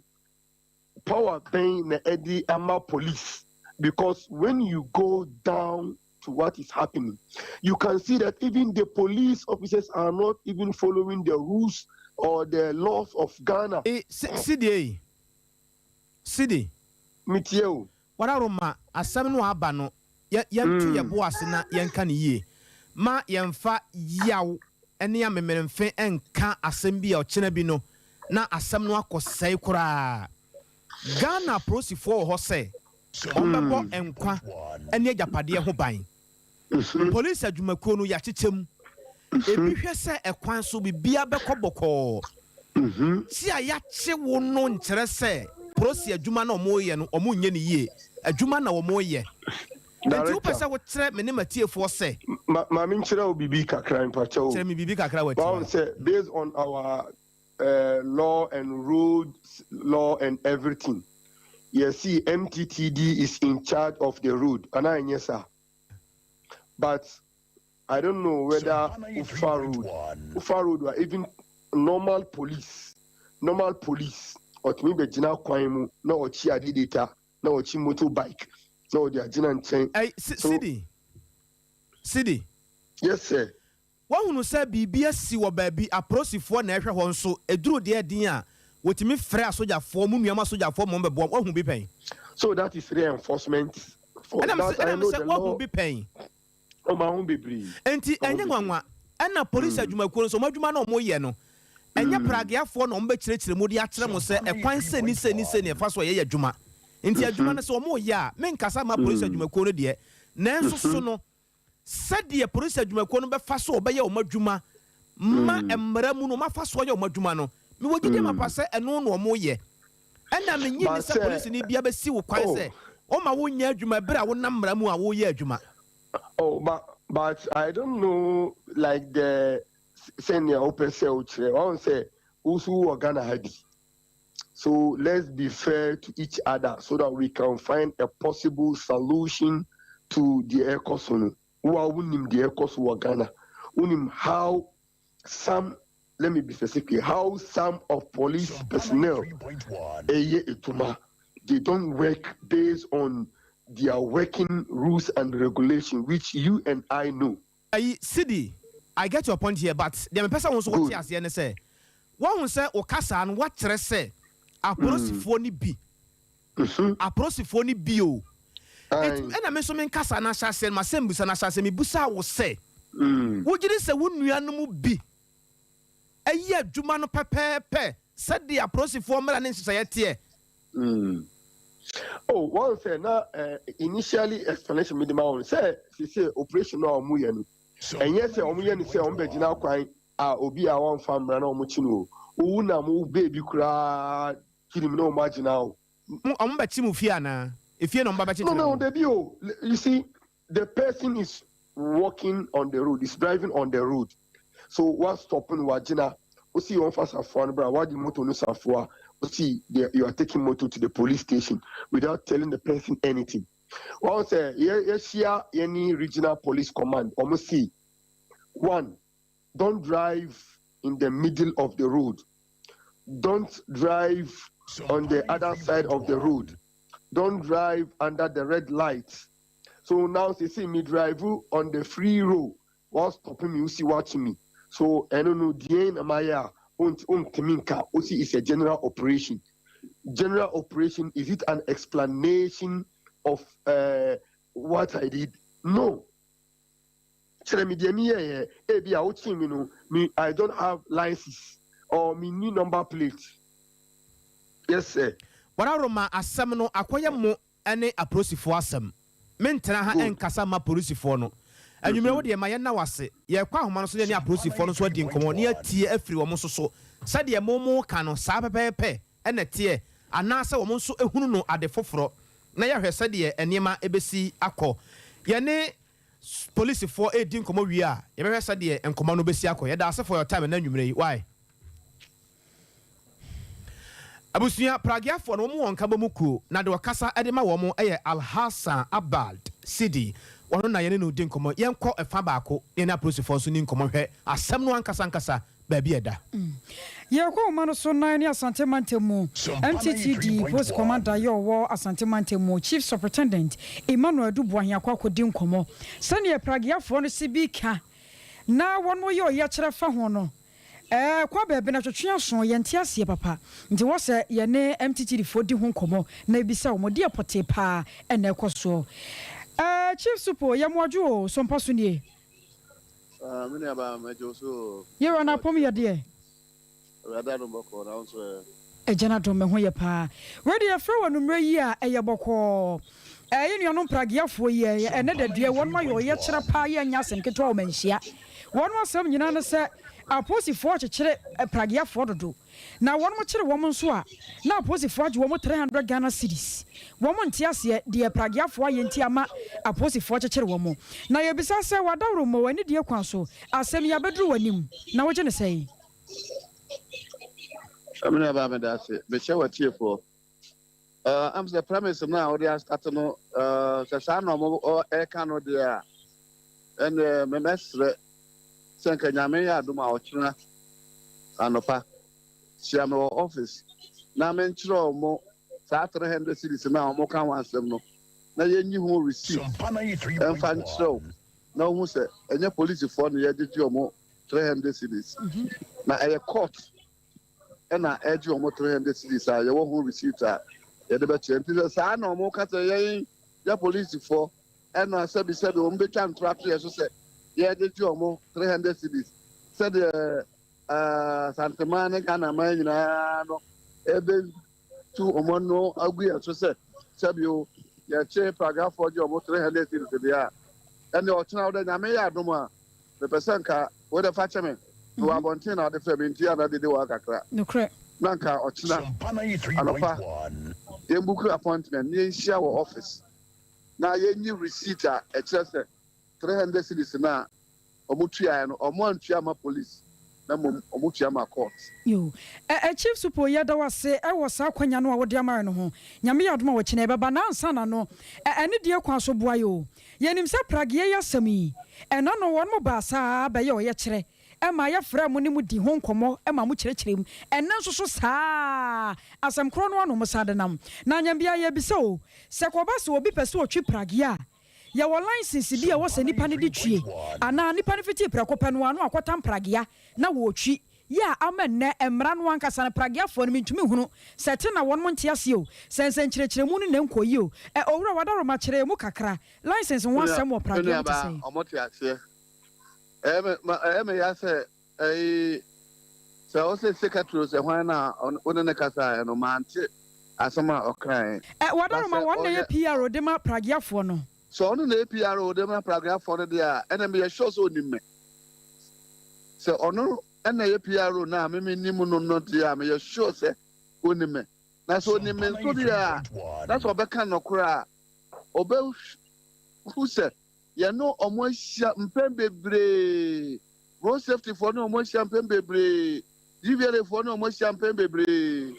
power pain na Eddie Ama police because when you go down to what is happening, you can see that even the police officers are not even following the rules or the laws of Ghana. Sidi. Mitiyo. Wararoma asem no aba no yentu ye boase na yenka ne yie ma yemfa yaw ene ya memeremfe enka asem bi a ochena bi no na asem no akosai kura Ghana prosifo ho se ombebo enkwa ene agapade ho ban police adwumakuo no ya chechem ebi hwe se ekwan so bibia bekoboko ti a ya che wo no nkyere se prosi adwuma na omoye no omunye ne yie adwuma na omoye nti wo pese wo kire me ne matiefo se ma min kire obibi kakra mpacha o kire me bibi kakra wati one say based on our law and roads law and everything. You see, MTTD is in charge of the road, and yes, sir. But I don't know whether Ufa Road or even normal police, or to me, the Jina Kwaimu, no Chia data, no Chi motorbike, no the Jina chain. Hey, Sidi. Yes, sir. One who said BBS wa baby approach for na ehwe ho nso eduru de din a wotimi frɛ asoja fo mu nuama soja fo mo bebo wo hu bi pen so that is reinforcement for that I know the law wo hu bi pen o ma hu bebre enti enye nwanwa na police adwumakuo nso madwuma na mo ye no enye pragiafo na mo be kirekire mu de akyere mo sɛ ekwan sɛ ni fa so ye adwuma enti adwuma no sɛ mo ye a menkasa ma police adwumakuo no de nanso so no sɛdeɛ police adwumakuo no bɛfa so ɔbɛyɛ ɔmo adwuma ma mmara mu no mafa so ɔyɛ ɔmo adwuma no me wogide mapa sɛ ɛno no ɔmo yɛ ɛna me nyi ne sɛ police ni bia bɛsi wo kwan sɛ ɔma wo nya adwuma bere a wo nam mmara mu a wo yɛ adwuma but I don't know like the senior open cell chair I want say also Ghana hadi so let's be fair to each other so that we can find a possible solution to the economy. How some, let me be specific, how some of police personnel they don't work based on their working rules and regulations, which you and I know. Sidi, I get your point here, but the person wants to say, and say, one will say, Okasa and what say, a prosifoni B. A prosifoni bio. And I mentioned Casa na Shasen, my sembus and Assassin Busa will say, would you say, wouldn't you animal be? A year, Jumano Pepe, said the approach former and society. Oh, one say na initially explanation me the man say operation no omu ye no. And yes say omu ye ni say omu begina kwan obi a one famra na omu chi no. Owu na mu baby kura kirim no imagine o. Omu be chi mu fia na. Efie no mba be chi. No, debi o. You see, the person is walking on the road, is driving on the road. So what's stopping wajina? We see one fast afwan bra, what the motor no safwa. We see you are taking motor to the police station without telling the person anything. One say yes, here any regional police command. Almost see one, don't drive in the middle of the road. Don't drive on the other side of the road. Don't drive under the red lights. So now they see me drive on the free road. While stopping me, you see watching me. So I don't know the Amaya Timinka Osi is a general operation. General operation, is it an explanation of what I did? No. I don't have license or me new number plate. Yes, sir. Wararoma asem no akoye mo ene aprosifo asem. Mentena ha enkasa ma polisifo no. Anwumre wo de ma ye na wase. Ye kwa homa no so ne aprosifo no so adi nkomo ne atie afiri wo mo so. Sade ye momo ka no saa pepepe ene tie anase wo mo so ehunu no ade foforo. Na ye hwe sade enema ebesi akọ. Ye ne polisifo edi nkomo wi a ye be hwe sade enkomo no besi akọ. Ye da ase for your time na anwumre yi. Why? Abusuya pragiafo no mo wonka bamuku na de wakasa ede ma wo mo eye Alhassan Abad Sidi wono na ye ne no di nkomo yenko efa baako ne na prosifo so ni nkomo hwe asem no ankasa ba bi eda ye ko ma no so nan ni Asante Mantemu MTTD post commander yo wo Asante Mantemu chief superintendent Emmanuel Dubuahin akwa di nkomo sane pragiafo no sibika na wono yo ye kire fa ho no kwa bebe na twetwe so yente ase papa nti wo se ye ne MTT fo di ho nkomo na ebisa wo de apote pa ena ekoso chief supo ye mojo Sompa so nie me ne ba mejo so ye wana pom ye de rada no boko na so ejana do me ho ye pa we de afra wonu mra yi a eye boko ye nuanom pragiafo ye ene de due won ma yo ye kire pa ye nya senketo o manhia won wasam nyina ne se aposifo chekere pragiafo dodo na won mo kire won nso a na aposifo age won 300 Ghana cedis won mo ntiase de pragiafo ayenti ama aposifo chekere won mo na ye bisa se wadawro mo wani de kwan so asem ya bedru wanim na wo gene sei amina ba me da se be che watiefo am the premise na odi start no se sa no mo e kan no de a en me mesre senka nyame ya aduma ochina anopa siamo office na men chiro mo sa 300 cities na mo kan wansem no na yenyi ho receipt en fan chiro na hu se enye police for no ye gigi omo 300 cities na e court na eji omo 300 cities a ye wo ho receipt a ye de be che sa na omo ka se ye police for en na se bi se do mbe twa ntrato ye so se yeah, the Jomo 300 cities. Said Santa Mana, Ghana, no, even 2 Omono, Aguia, so said, Sabio, your chair paragraph for Jomo 300 cities. And the Ochina, the Namea Duma, the Pesanka, what a fatchaman, who are Bontina, the Fabintia, that they do Akakra. No correct. Nanka, Ochina, Anopa, Yembuku appointment, near shower office. Now, you new receipt at Chester. 300 cities na omutua no omuantua ma police na omutua ma court yo chief supo ya da wase wo sa kwanya no a wode amare no ho nyame ya doma wo kine beba na ansa na no ene de kwa so boa yo yenim se pragie ya sami ena no won mo ba sa ba ye o ye kire ma ya fra mu ni mu di ho nkomo ma mu kire mu ena nso so saa asem kro no no mo sa de nam na nyam bia ya bi so se ko ba se obi pese o twi pragie a ya wo license bi a wo se nipa ne di twie ana nipa ne fiti prakopa no anu akotam pragia na wo twi ya amenne emra no ankasa na pragia fo no mintumi hunu sete na won mo ntiase o sensen kirekire mu ne nkoyi o owura wadaro ma kire mu kakra license won asem wo pragia to say omotiase ya se se o se secretary se hwan na one ne kasa no mante asama okay wadaroma one na PR de ma pragiafo no so ono na PR de ma pragiafo no de a ena me show so nimme se ono ena PR na me nim no de a me show se onimme na so onimme so de a that's what beka no kra obe who said ya no omo hia mpembebre road safety for no omo hia mpembebre DVL for no omo hia mpembebre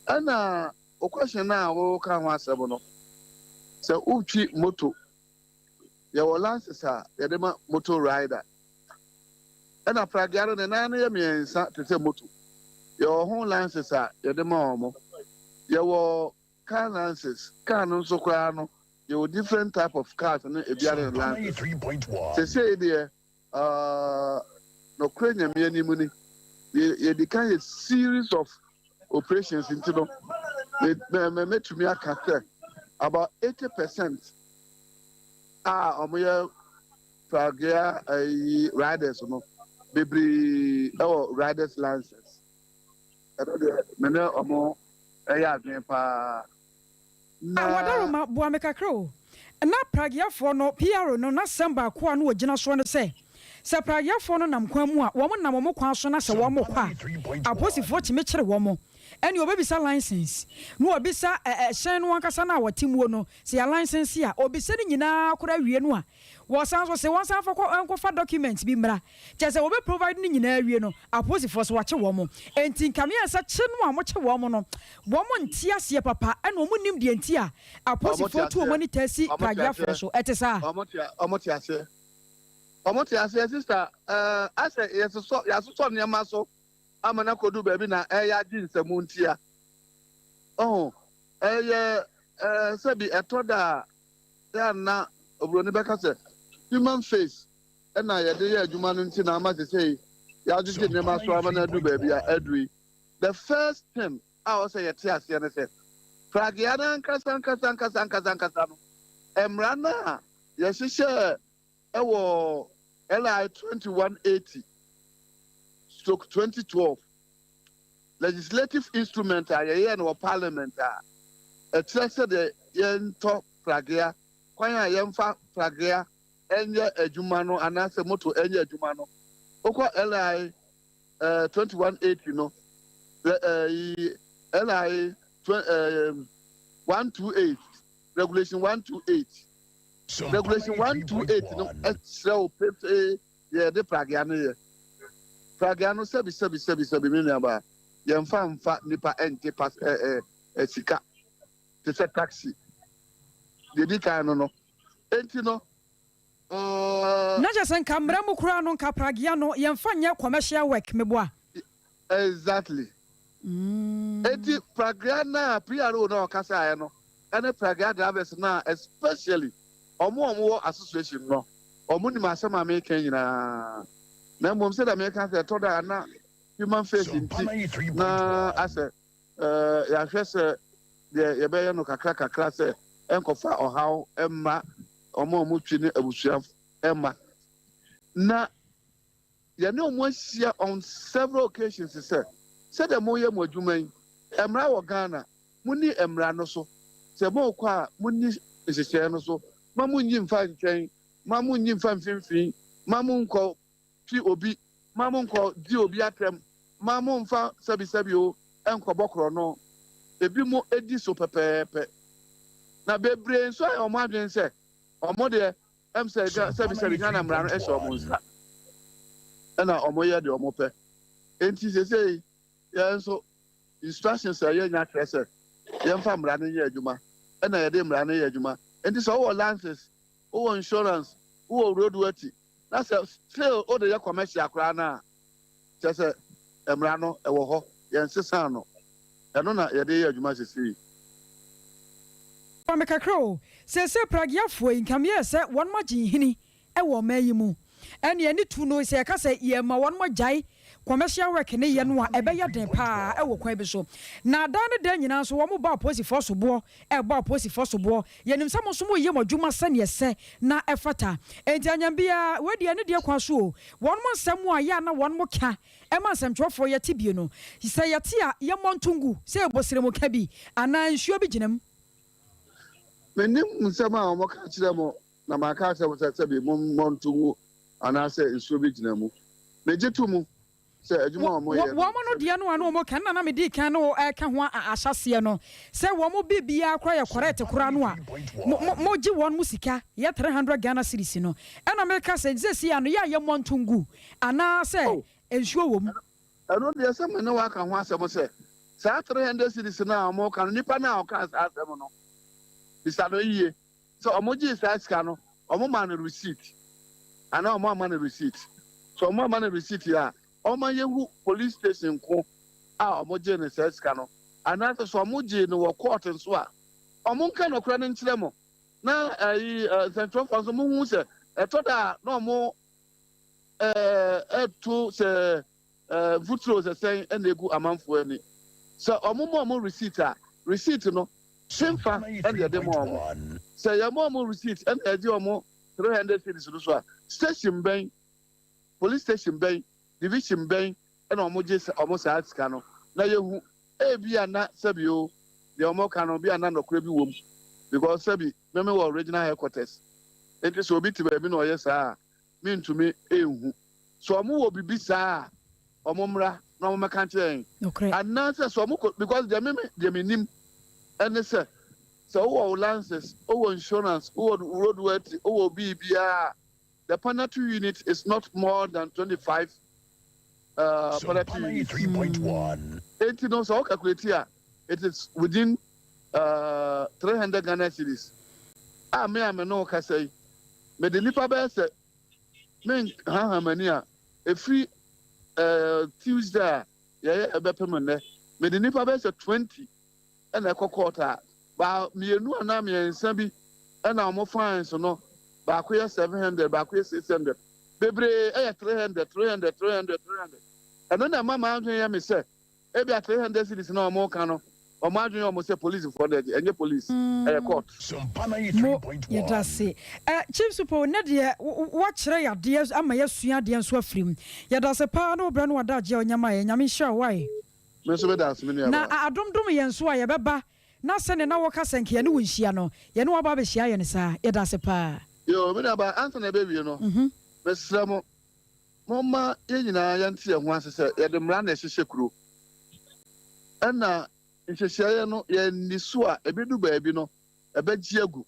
ana o question na wo ka ho asebo no se uchi moto ya license a ya de ma motor rider ana pragiaro ne na ya miensa tete moto ya ho license a ya de ma omo ya wo car license car no so kwa no you different type of cars and ebiare land 3.1 say there no crane me ani muni you can a series of operations into them me to me aka about 80% omoya pragia riders no bebri riders license me na omo ya adwen pa wadaroma boa mekakro na pragiafo no PR no na samba ko anu ogina so no se pragiafo no nam kwan mu a wo nam mo kwan so na se wo mo kwa aposifo chime kire wo mo eni obebisa license no obisa hyen no ankasa na watimuo no se ya license a obisa ni nyina akora wie no a wo san so se won san fa enkofa document bi mra che se wo be provide ni nyina wie no aposifo so wache wo mo enti nkame asa che no a mo che wo mo no wo mo ntia se papa ena mo nim de enti a aposifo tu mo ni tasi pragiafo so etesa omotia se sister ase yaso nyama so amana kodu baby na eya ginsemu ntia sebi etoda ya na obroni beka se human face na ya de ya adwuma no nti na ama se sei ya jiji nyama so amana du baby a adui the first thing I was say yeti ase ne se pragiana nkasa no emra na ya hihye ewo LI 2180 stroke 2012 legislative instrument a no parliament a trusted the yento pragia kwanya yemfa pragia enye adwuma no anase moto enye adwuma no okwa LI 2180 no LI 128 regulation 128 regulation 128 no extra pepe ye de pragia no ye pragia no sebi me naba ye mfa nipa ente pass sika te se taxi de di kan no enti no na jesen kamra mu kura no nka pragia no ye mfa nya commercial work meboa exactly enti pragia na PRO no kasa aye no ene pragia drivers na especially omo association no omo ni masema me kan nyina na mom say da me kan say to da na human face inti na ase ya hwese ye be no kakra say enkofa ohaw emma omo twi ne abusua emma na ye ne omo asia on several occasions say da mo ye mo adwuman emra wo Ghana muni emra no so say mo kwa muni ehye no so mamu nyi mfa nchen mamu nyi mfa mfimfin mamu nko fi obi mamu nko di obi atem mamu mfa sabi o enko bokro no ebi mo edi so pepepe na bebre nso ayo mo adwen se omo de em se sabi Ghana mra no eso omo nsa na omo ye de omo pe enti sesei ya nso instructions aye nya trese ye mfa mra no ye adwuma na ye de mra no ye adwuma enti so all lances all insurance all road worthy that's still all the commercial akra na just emra no e wo ho ye nsesa no eno na ye de ye adwuma sesei Pamekakro se pragiafo inkame se won magin hini e wo mayi mu ene ani tu no se ka se ye ma won magyan commercial work ne ye no a ebeya den pa e wo kwan bi so na da ne da nyina so wo mo ba police force bo e ba police force bo ye nim sam so mo ye mo dwuma sane se na e fata enti anyambia we de ne de kwa so won mo nsam a ya na won mo ka e ma nsam twofo ye tibie no se ye te a ye montungu se ebosire mo ka bi ana nsuo bi ginam menim nsam a mo ka kire mo na ma ka se bi montungu ana se nsuo bi ginamu mejitu mu se adwuma mo ye wo mo no de no anu mo kan na me di kan no ka ho ahyase no se wo mo bibia akra ye correct kura no a mo gi won musika ye 300 Ghana cedis no e na me ka se si anu ya ye montungu ana se ensuo wo mu anu de se me no wa ka ho asem se sa 300 cedis na mo kan nipa na o ka asem no bisa no yie so o mo gi sa sika no o mo man receipt ana o mo man receipt so o mo man receipt ya o ma yehu police station ko a o mo je ne sa sika no ana so o mo je no wo court nso a o mo nka no kra ne nkire mo na central funds mo hu se eto da na o mo eto se futuro se sen enegu amanfo ani so o mo receipt a receipt no simfa and the demo say your mom receipt and the mo 300 cities so station bank police station bank division bank and almost at cano na you bia na sabio the omo cano be an no bi wom because sabi me original headquarters it is obi to be no yes mean to me ehu so omo wo bibi saa omo mra na omo meka chen and now so omo because the nim and say so our lances, our insurance, our roadworthy, our BBR, the penalty unit is not more than 25 penalty units. 3.1. It is within 300 Ghana cedis. Me no ka say me the nipa be say me mania a free Tuesday yeah ebe pemene me the nipa be say 20 and a quarter. Ba mienu ana miensa bi na omo fines no ba ko 700 ba ko 600 bebre 300 and na mama adwen ya me say e bia 300 cities na omo ka no omo adwen omo say police for there enye police court Sompa 3.1. ye da se chief super na de wa kire ya de ama ya sua de nso afrim ye da se pa na obra no wada je onyama ye nyame hia wai me so be da se me na adomdom ye nso a ye beba na sene na woka senke ye ne wonhia no ye ne waba be hia ye ne sa ye da se pa yo me na ba answer na baby no be sramo mama ye nyina ya ntie ho asese ye de mra na ehye kuro na nhyehyɛ no ye nisu a ebedu baabi no ebeji agu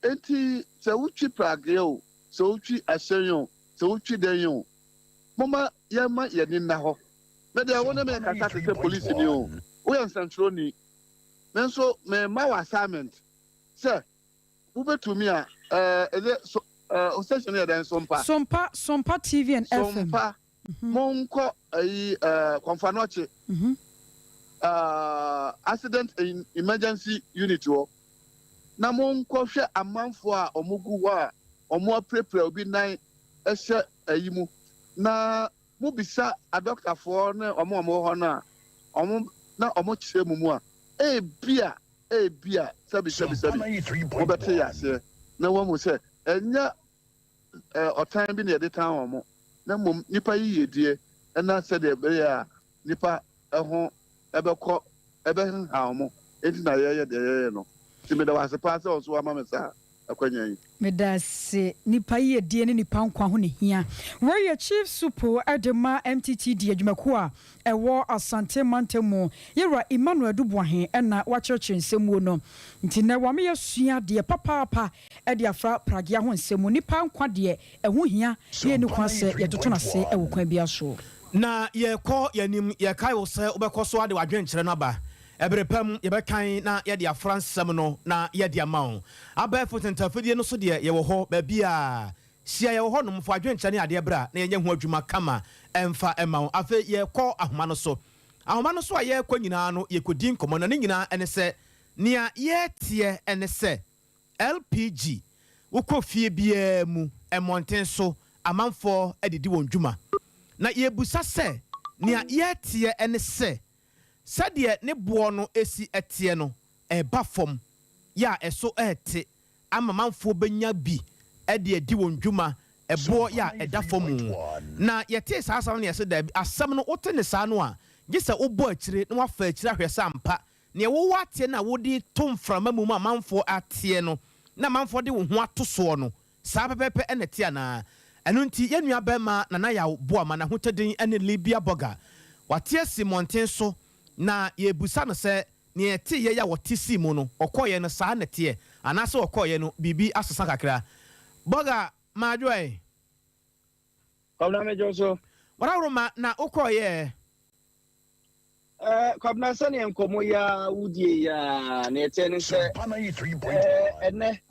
enti se wutwi prage o se wutwi ahyenyo se wutwi denyo mama ye ma ye ni na ho me de wona me kaka se police ni o wo yan central ni menso me ma assignment say who betumi a station here then Sompa TV and FM Sompa monko konfanoche accident in emergency unit wo na monko hwe amanfo a omugu wa omo prepare obi nan ehye ayimu na mo bisa a doctor for na omo ho na omo na omo kire mu a ebia sabi obete ya se na wo mo se enya otan bi na de tan wo mo na mom nipa yiyedie na se de be ya nipa ho ebekọ ebe ha mo enti na ye de no ti me da wa se pa se so ama me sa akwanyan me da se nipa yiyedie ne nipa nkwa ho ne hia warrior chief supo adema mttd adwumako a ewo asante mantemu yera Emmanuel Duboahe na wakyerɛkyerɛ nsɛmuo no nti na wa me yasua de papa e de afra pragia ho nsɛmu nipa nkwa de ɛho hia ye ne kwa sɛ yɛtoto na se ɛwɔ kwan bia so na yɛkɔ yanim yɛkae wo sɛ wobɛkɔ so ade wadwenkyerɛ no aba ɛberepam yɛbɛkan na yɛde afra nsɛm no na yɛde ama wo abɛɛfo tentafidie no so deɛ yɛwɔ hɔ baabi a sia yɛwɔ hɔ nomfo adwenkyerɛ ne adeɛ berɛ a na yɛnyɛ ho adwuma kama ɛmfa ɛma wo afei yɛkɔ ahoma no so a yɛkɔ nyinaa no yɛkɔdi nkɔmmɔ na ne nyinaa ɛne sɛ nea yɛteɛ ɛne sɛ LPG wokɔ fie biara mu ɛmmɔnten so amanfoɔ adidi wɔn dwuma na yebusa se nia yetie ene se sade ne boɔ no esi etie no eba fam ya eso ete ama manfo benya bi ede edi won dwuma ebo ya eda fam na yete saa asam ne yese da asam no wote ne saa no a gisa obo akire na wafa akire ahwesa ampa ne wo watie na wodi tomframa mu ma manfo atie no na manfo de wo ho atoso no saa pepepe ene tie na enu nti yenua bema na ya boa ma na hotedin ene Libya Burger watie Simonten so na yebusa no se ne ete ye ya wotisi mu no okoye no saa nete anase okoye no bibi asesa kakra Burger madwoe Kwabna mejoso warawroma na okoye kwabna sane enkomo ya wudie ya na ete ne se ene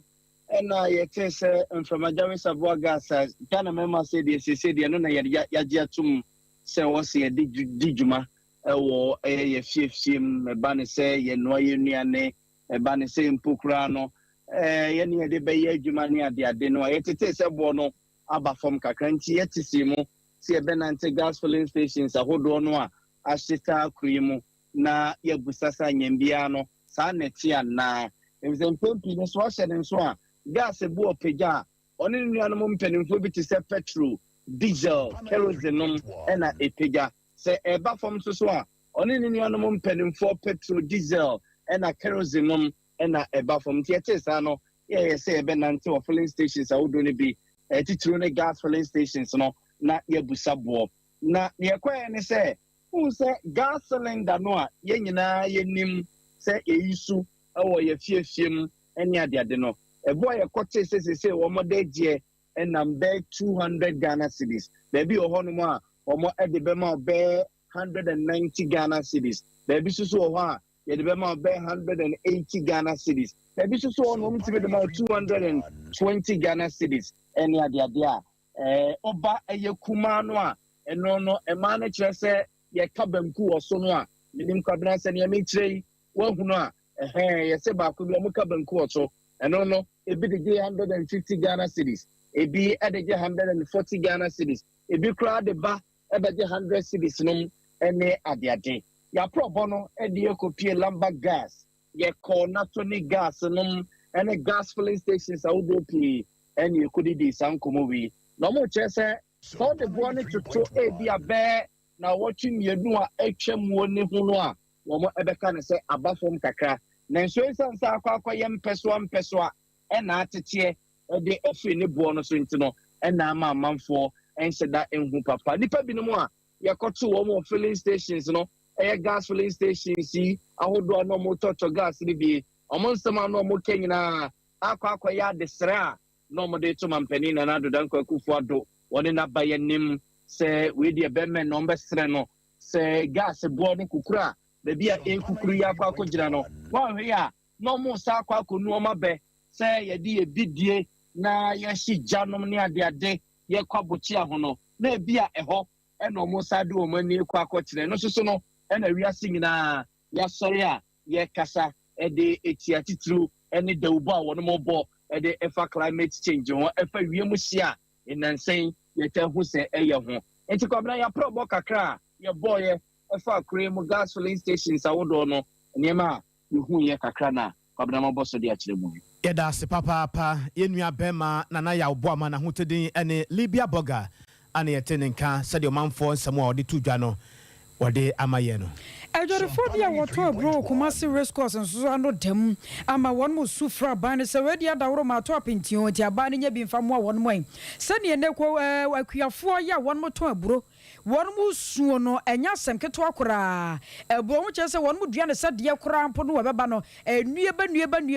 ena yete se mfamajawe saboa gasa kana mema se de no na yaje atum se wo se di djuma ewo ye fiefiem eba ne se ye no ye nuane eba ne se mpokura no ye ne de be ye djuma ne ade no yetete se bo no aba fom kakra nti yetisimu se ebe nante gas filling stations ahodo no a ashita krimu na ye busasa nyambia no sa netia na emzempempi no so ahye ne so a gas bu opeja oni nuanom mpanimfo bi te se petrol diesel kerosene na epeja se eba fom so a oni nuanom mpanimfo petrol diesel na kerosene na eba fom tie sa no ye se ebe nante o filling stations awodo ne bi titiro ne gas filling stations no na ye busabo na ye kwae ne se unse gas cylinder no a ye nyina ye nim se eyisu awo ye fiefiem ene ade no ebo ye kote se wo mo de je enam be 200 Ghana cedis baby ohono mu a omo ede be ma be 190 Ghana cedis baby susu o ho a ye de be ma be 180 Ghana cedis baby susu o no mti be ma 220 Ghana cedis ene ade a oba eye kuma no a eno no e ma na kire se ye kabamku oso no a minim kwabna se ne me kirei wo hu no a ye se ba ko bi o kabamku oso eno no ebi de 150 Ghana cedis ebi de 140 Ghana cedis ebi kra de ba ebe de 100 cedis no ene ade ya probo no de ekopie lamba gas ye ko natoni gas no ene gas filling stations awdo pii ene ekodi di sankomo wi no mo chese so de bone tutu ebi abe na watching yenu a etwem woni hu no a wo mo ebeka ne se abafom kakra na nso ensansa akwa yempeso a ena atete de efi ne bo no so ntino ena ama amanfo enhyeda enhu papa nipa binom a yakoto wo mo filling stations no gas filling stations yi ahodo no mo toto gas ni bi omo nsema no mo kenyina akwa ya desra no mo de to mampani na do dan kwakufu ado woni na bayanim se we de be men no besre no se gas bo no kukura da bia kukuru ya akwa gina no wa hwe ya no mo sa akwa konu oma be se ye de bidie na ye hija nom ne ade ye kwabochi ahono na bia eho eno mo sa de o mani kwa akotire no soso no ena wiase nyina ya sori a ye kasa de etia titru ene dawubo a wono mo bo de efa climate change ho efa wiemu hia enansen ye tahu se eye ho enti kwabna ya probo kakra ye boye efa krem gas filling stations awodo no niema ihu ye kakra na kwabna mo boso de akire mu yeda se papa yenua bema na ya obo ama na hotedin ene Libya Burger ane yetenenka sade omanfo nsamo a ode tudwa no wode amaye no Ejorifobia wato bro Kumasi race course nso ano dem ama won mo sufra ban se wedi adawro ma to apentio ti aba ne nya bi mfa mo won mo se ne ne ko akuafo ya won mo to aburo won mo suo no enya sem keto akora ebo mo chese won mo dua ne se de akora mpo no webeba no nue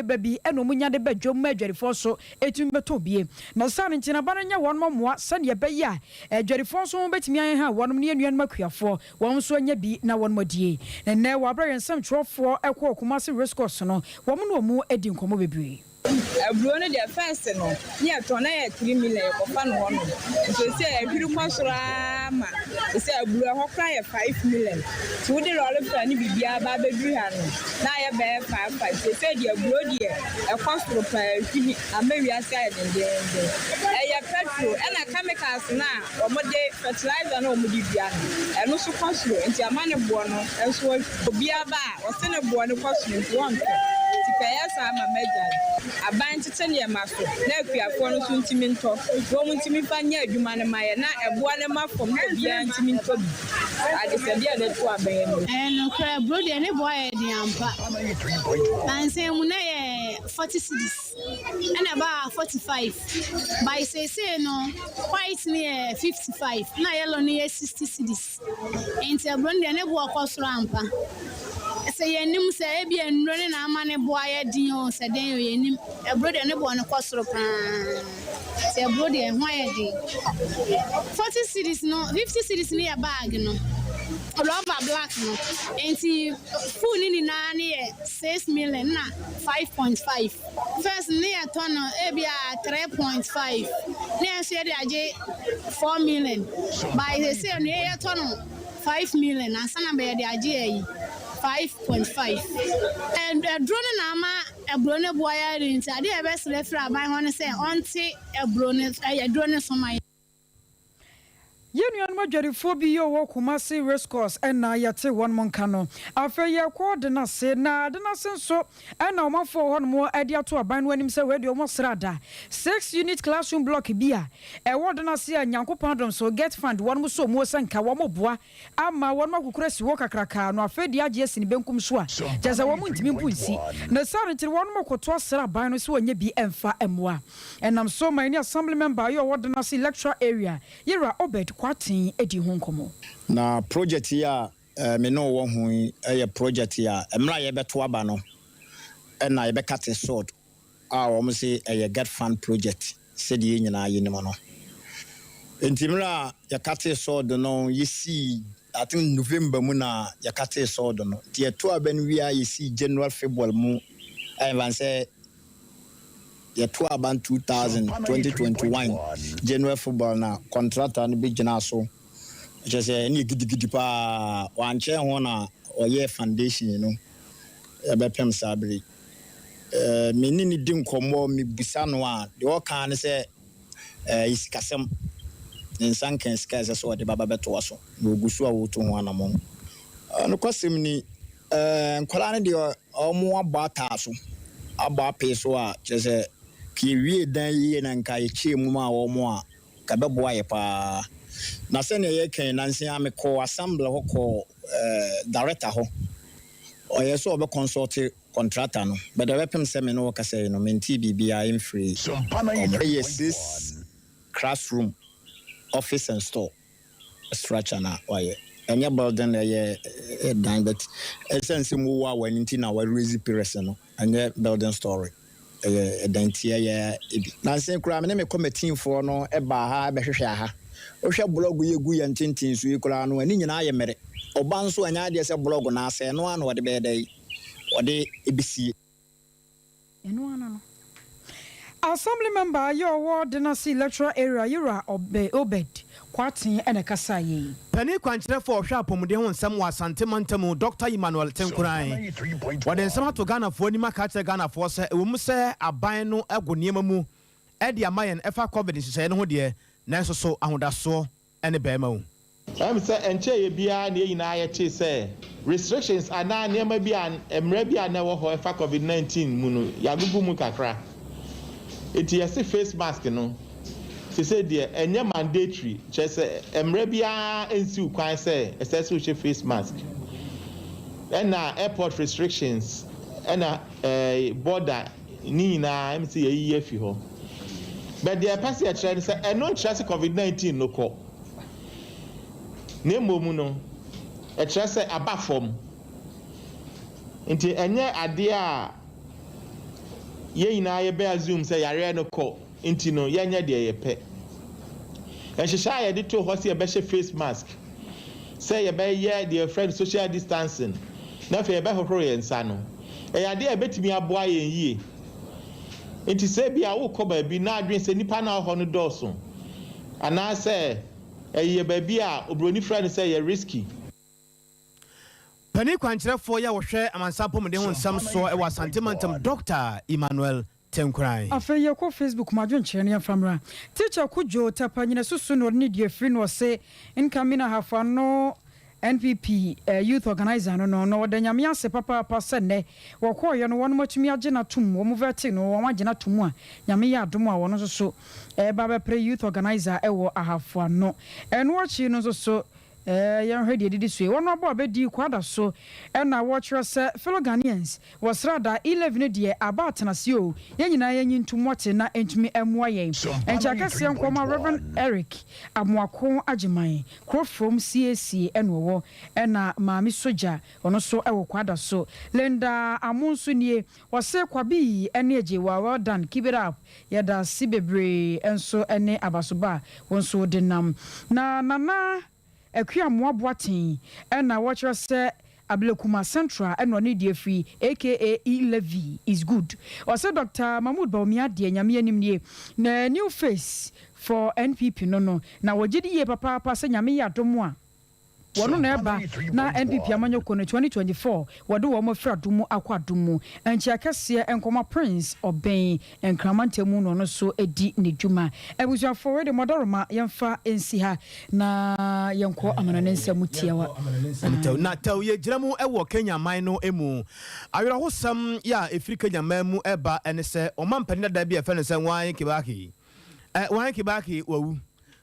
ba bi eno mo nya de badwom ma adwarifo so etum beto bie na sane ntina ba nya won mo moa se ne be ya adwarifo so mo betimi an ha won mo ne nuan makuafo won so nya bi na won mo die na ne wa bra yensam trofo ekwo Kumasi race course no wo mo no mu edi nkomo bebre Aburo no the first no near ton na 3 million kofa no no so say ahwiru kwasora ma say aburo ho kra 5 million so we dey roll for ni bibia ba beduru ha no na ye be 5 say the aburo die e kwasoro pa ahwini amawi ase ayende e petrol and chemicals na omode fertilizer na omudi bia no eno so kwasoro enti amane bo no enso obia ba o se ne bo no kwasoro enti won Payasa ma meja aban tete ne maso na akuafo no so ntimi nto wo mu ntimi fa nya adwuma ne maye na eboa ne mafom ko bia ntimi nto bi ade se dia de to aban no no kra bro de ne boy e de ampa dan se mu na ye 40 cedis and about 45 by say no white near 55 na yellow near 60 cedis enti bro de ne boa kwasoro ampa say yenim say e bia nnuro ne na ama ne boa ye din o say den yenim ebro de ne boa ne kwasoro pa say ebro de ho ye din 40 cedis no 50 cedis ne ya bag no rubber black no enti full ni na ne 6 million na 5.5 first ne ya ton e bia 3.5 ne so ye de age 4 million by the say ne ya ton 5 million asana be de age yi 5.5 and drone na ma ebrone boya rinti ade e be selefra ban ho ne say onti ebrone drone so my Union Majorifo bi yo wo Kumasi race course na yate one monka no afa ye ko de na se nso na omafo ho no mo ade ato aban no anim se we de omo srada 6 unit classroom block bia e wo de na se Nyankopon dom so get fund one mo so mo sanka wo mo boa ama won makukura si wo kakraka no afa di age asini benkum so a jaza wo mo ntimi mpunsi na sare tiri won mo koto sra aban no se wonya bi emfa emwa enam so many assembly member yo wo de na se lecture area yira obed kwatin edi honkomo na project ya me no wo hu e project ya emra ye beto aba no na ye be cut sword wo mo say e get fund project said ye nyina ye nimo no entimra ye cut sword no ye see I think November mu na ye cut sword no tie to aba no wi a ye see January February mu I say ye to about 2021 January football na contractor no be gina so just say any gidi pa wan che ho na oye foundation you know e be pem sabri me ni din komo me bisa no a de o kan say isikasem insan kan skasa so de baba beto so no gusu a wo to ho anamo no kwasem ni nkola ne de omo abata so aba pe so a just ki wie dan yi na nka ye chemu ma wo mo a ka beboa ye pa na se ne ye kan nanse ameko assembly ho ko director ho o ye so be consult contractor no but the weapon se me no ka say no menti bibia in free yes this classroom office and store structure na oye enya building ye dan but essence mu wa wanti na wa raise person no anya building story dantia ya ebi na nsen kura me me committee for no e ba ha be hwehwe ha o hwe blog yegu ya ntintin so yekura no ani nyina aye mere oba nso anya de se blog na ase no ana wode be dai wode ebisi eno ana no assembly member your ward na see lecturer area yura obed kwatin ene kasa yi pani kwankyere for hwa apomde ho nsem wa asante mantamu Dr. Emmanuel Tenkuran wade nsem ato Ghana fo ni maka che Ghana fo se ewum se aban no ego niema mu e de amayen efa covid nhye ne ho de na nso so ahodaso ene bema wu am say enche ye bia na yina ye che say restrictions ana niema bia emra bia na wo ho efa covid-19 mu no yagugu mu kakra eti yesi face mask no se say there enye mandatory che say emra bia ensi kwan say excessive che face mask and airport restrictions and border ni na am say ye fi ho but the person a try say eno try say covid-19 no ko na momu no e try say abafom nti enye ade a ye ina ye be assume say yare no ko nti no ye nya de ye pe en shisha ye de to hosi ye be face mask say ye be ye the friend social distancing na fe ye be hokoro ye nsa no e ya de e betimi aboa ye yie nti sɛ bia wokɔ baabi na adwen sɛ nipa na hɔ no dɔɔso anaasɛ ɛyɛ baabi a obroni fra ne sɛ yɛ risky. Pani kwankyerɛfoɔ yɛ wɔhwɛ amansapo mede ho nsɛm soɔ ɛwɔ asantemantam Dr. Emmanuel Tenkran. Afei yɛkɔ Facebook madwenkyerɛ ne yɛmfamra. Teacher Kujo tapanyina susu no ne die free no se nkamina hafa no NPP youth organizer no wɔda nyame ase papa sɛ nnɛ wɔkɔɔyɛ no wɔn matumi agye na tom wɔn vɛte no wɔn agye na tom a nyame yɛ adom a wɔn nso so ba bɛpre youth organizer ɛwɔ ahafo no ɛno akyi no nso so yɛn hwɛ deɛ didi so wɔn abo abɛdi kwada so ɛna wɔkyerɛ sɛ fellow Ghanaians wɔsrada 11 deɛ aba atenase o yɛn nyinaa yɛnyi ntom wɔte na ntumi ɛmoa yɛn ɛnkyɛ akɛseɛ nkɔma Reverend Eric Amoako Agyeman Krofrom CAC ɛna wɔwɔ ɛna maame soja ɔno so ɛwɔ kwada so Linda Amonso nie wɔsɛ kwabi ɛne agye well done keep it up yɛda si bebree ɛnso ɛne abasoba wɔn so de nam na nana Akua Moaboaten ɛna wɔkyerɛ sɛ Ablekuma Central ɛna ɔne die free aka E-Levy is good. Ɔsɛ Dr. Mahmoud Bawumia deɛ nyame anim nie na new face for NPP no na wɔgye di yie papa sɛ nyame yɛ adom a wɔno na ɛba na NPP amanyɔkɔ no 2024 wɔde wɔn afra adomu akɔ adomu ɛnkyɛ akɛseɛ nkɔma Prince Ɔbɛn nkramantemu no no so edi ne dwuma abusuafo we de mɔdɔroma yɛmfa nsi ha na yɛnkɔ amanane nsɛm tiawa na taw ye gyina mu ɛwɔ Kenya man no emu awerɛhosɛm yɛ ɛfiri Kenya man mu ɛba ɛne sɛ ɔmampani da bi ɛfɛ ne sɛ Wan Kibaki wawu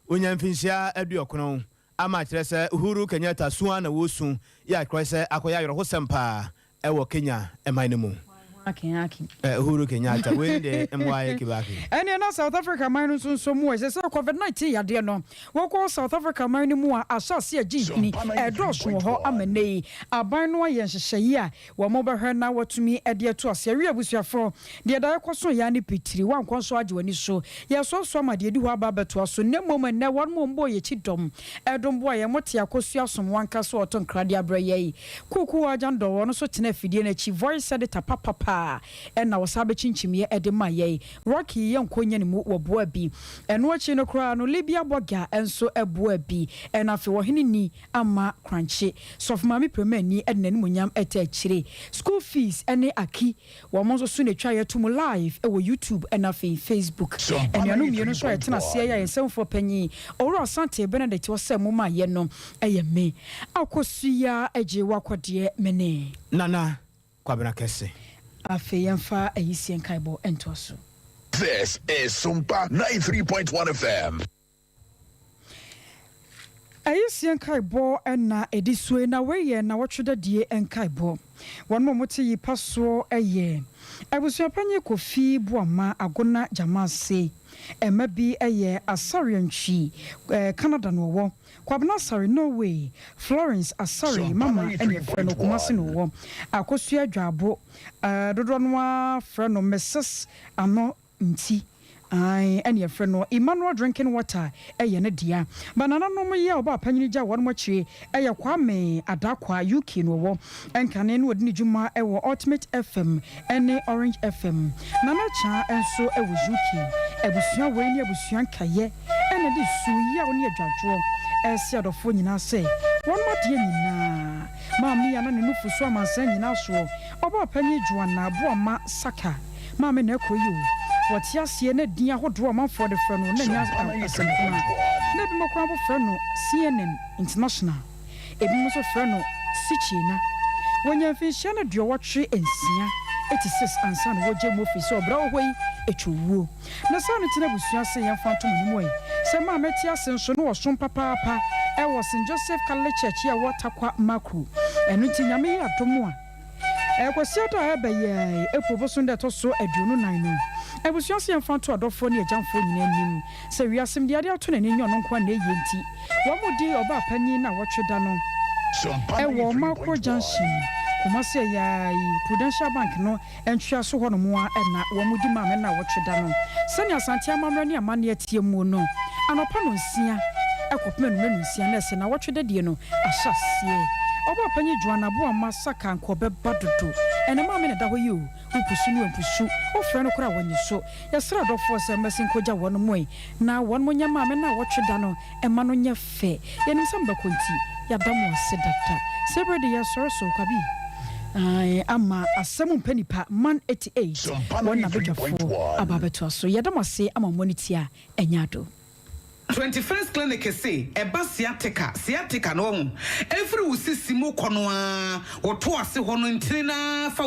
onyamfinhyia aduɔkono ama kyerɛ sɛ Uhuru Kenyatta suwa na wosu ya kyerɛ sɛ akɔyɛ awerɛhosɛm paa ɛwɔ Kenya ɛman no mu Uhuru Kenyatta we de MY Kibaki ɛne na South Africa man no nso mu ɛsɛ sɛ COVID-19 yadeɛ no wɔkɔ South Africa man no mu a ahyase agye ni ɛdɔɔso wɔ hɔ amanei aban no ayɛ nhyehyɛyi a wɔn bɛhwɛ na wɔtumi ɛde to ase awi abusuafo deɛ da ɛkɔ so yɛ ne pitiri wankɔ so agye wani so yɛsɔsɔ ama deɛ di hɔ aba bɛto aso ne mmom ɛnɛ wɔn mo mbɔ yɛ kyi dɔm ɛdom bo a yɛ mote akɔsu asom wanka so ɔtɔ nkrade abrɛ yɛ kuku agyan dɔ wɔn so tena afidie n'akyi voice edita papa na wasabe chinchimie edema yei Rocky yankonya ne mu woboa bi eno achi no kra no Libya boga enso eboa bi na afi wo hene ni ama kranche sof mami premani edna ne munyam eta akire school fees ene aki wo mo so ne twa yeto mu live e wo YouTube na afi Facebook enuanu mienu so etena se ya yensemfo panyi owura Sante Benedict wo se mu ma ye no eye me akosuya eje wakode mene nana kwabena kese Afe yemfa ayisien kaibo entoso. This is Sompa 93.1 FM. Ayisien kaibo na edisue na weye na wotweda die enkaibo. Won mo mote yi paso eye. Abusuapanye Kofi Buama Agona Jamase. Emma bi eye Asariantwi Canada no wo. Kwabna Asari Norway. Florence Asari mama ene freno Kumasi no wo. Akosua dwabo dodo no freno Mrs. Ano nti ene freno Emmanuel drinking water eye ne dia. Banana no mo ye oba panyini gya won mo chire eye Kwame Adakwa UK no wo. Enkane no odi ne dwuma ewo Ultimate FM ene Orange FM. Nana cha enso ewo UK. Ebusua we ni ebusua kaye ene di suya oni adwadwo esi adofo nyina se won made nyina maami ya na ne nufu so amansan nyina so oba panyi juana boama saka maami na ekoyi wɔte asie na din ahodo amanfo de frɛ no na nya asemfo na bi mokwa bo frɛ no CNN International ebi mo so frɛ no Sichina wonya mfinhyia na duo wɔtwe ensia 86 ansa na wɔgye mo ofisi obra ohoi etwuwo na sa no tena busua se yɛmfa ntom ne moyi sɛ ma meti ase nso no wɔsom papaapa ɛwɔ St Joseph Catholic Church ya wɔtakwa makro ɛno nti nyame yɛ adom a ɛkɔsia da ɛbɛyɛ epoboso nda to so aduonu nan no ebusua se yɛmfa to adɔfo ne agyamfo nyina nim sɛ wiasem de ade ato ne nyo no nkwa na ɛyɛ nti wɔn mudi ɔba panyin na wɔtweda no ɛwɔ makro junction Kumasi ya Prudential Bank no entwa so hɔ no mo a na wo mudi ma me na wɔtweda no sɛnea Asante amamra ne amane atie mu no anopa no nsia ekopema no nsia na se na wɔtweda die no ahyasie oba panyi Joanna bo amasa kan ko beba dodo ene ma me na da ho yi o upusu no empusu o frɛ no kora wonyi so yɛsra dɔfo sɛ masin koja wɔn moyi na wɔn mo nyama me na wɔtwe da no ɛma no nyɛ fɛ yɛnim sɛ mbakonti yɛdam wase data sebrede yɛsɔre so kwabi ama asɛm mpanipa man 88 wɔn na bedwafo ababeto so yɛdam ase ama monitia ɛnyado 21st clinic say eba sciatica no every usisi mu kono a woto ase ho no ntina fa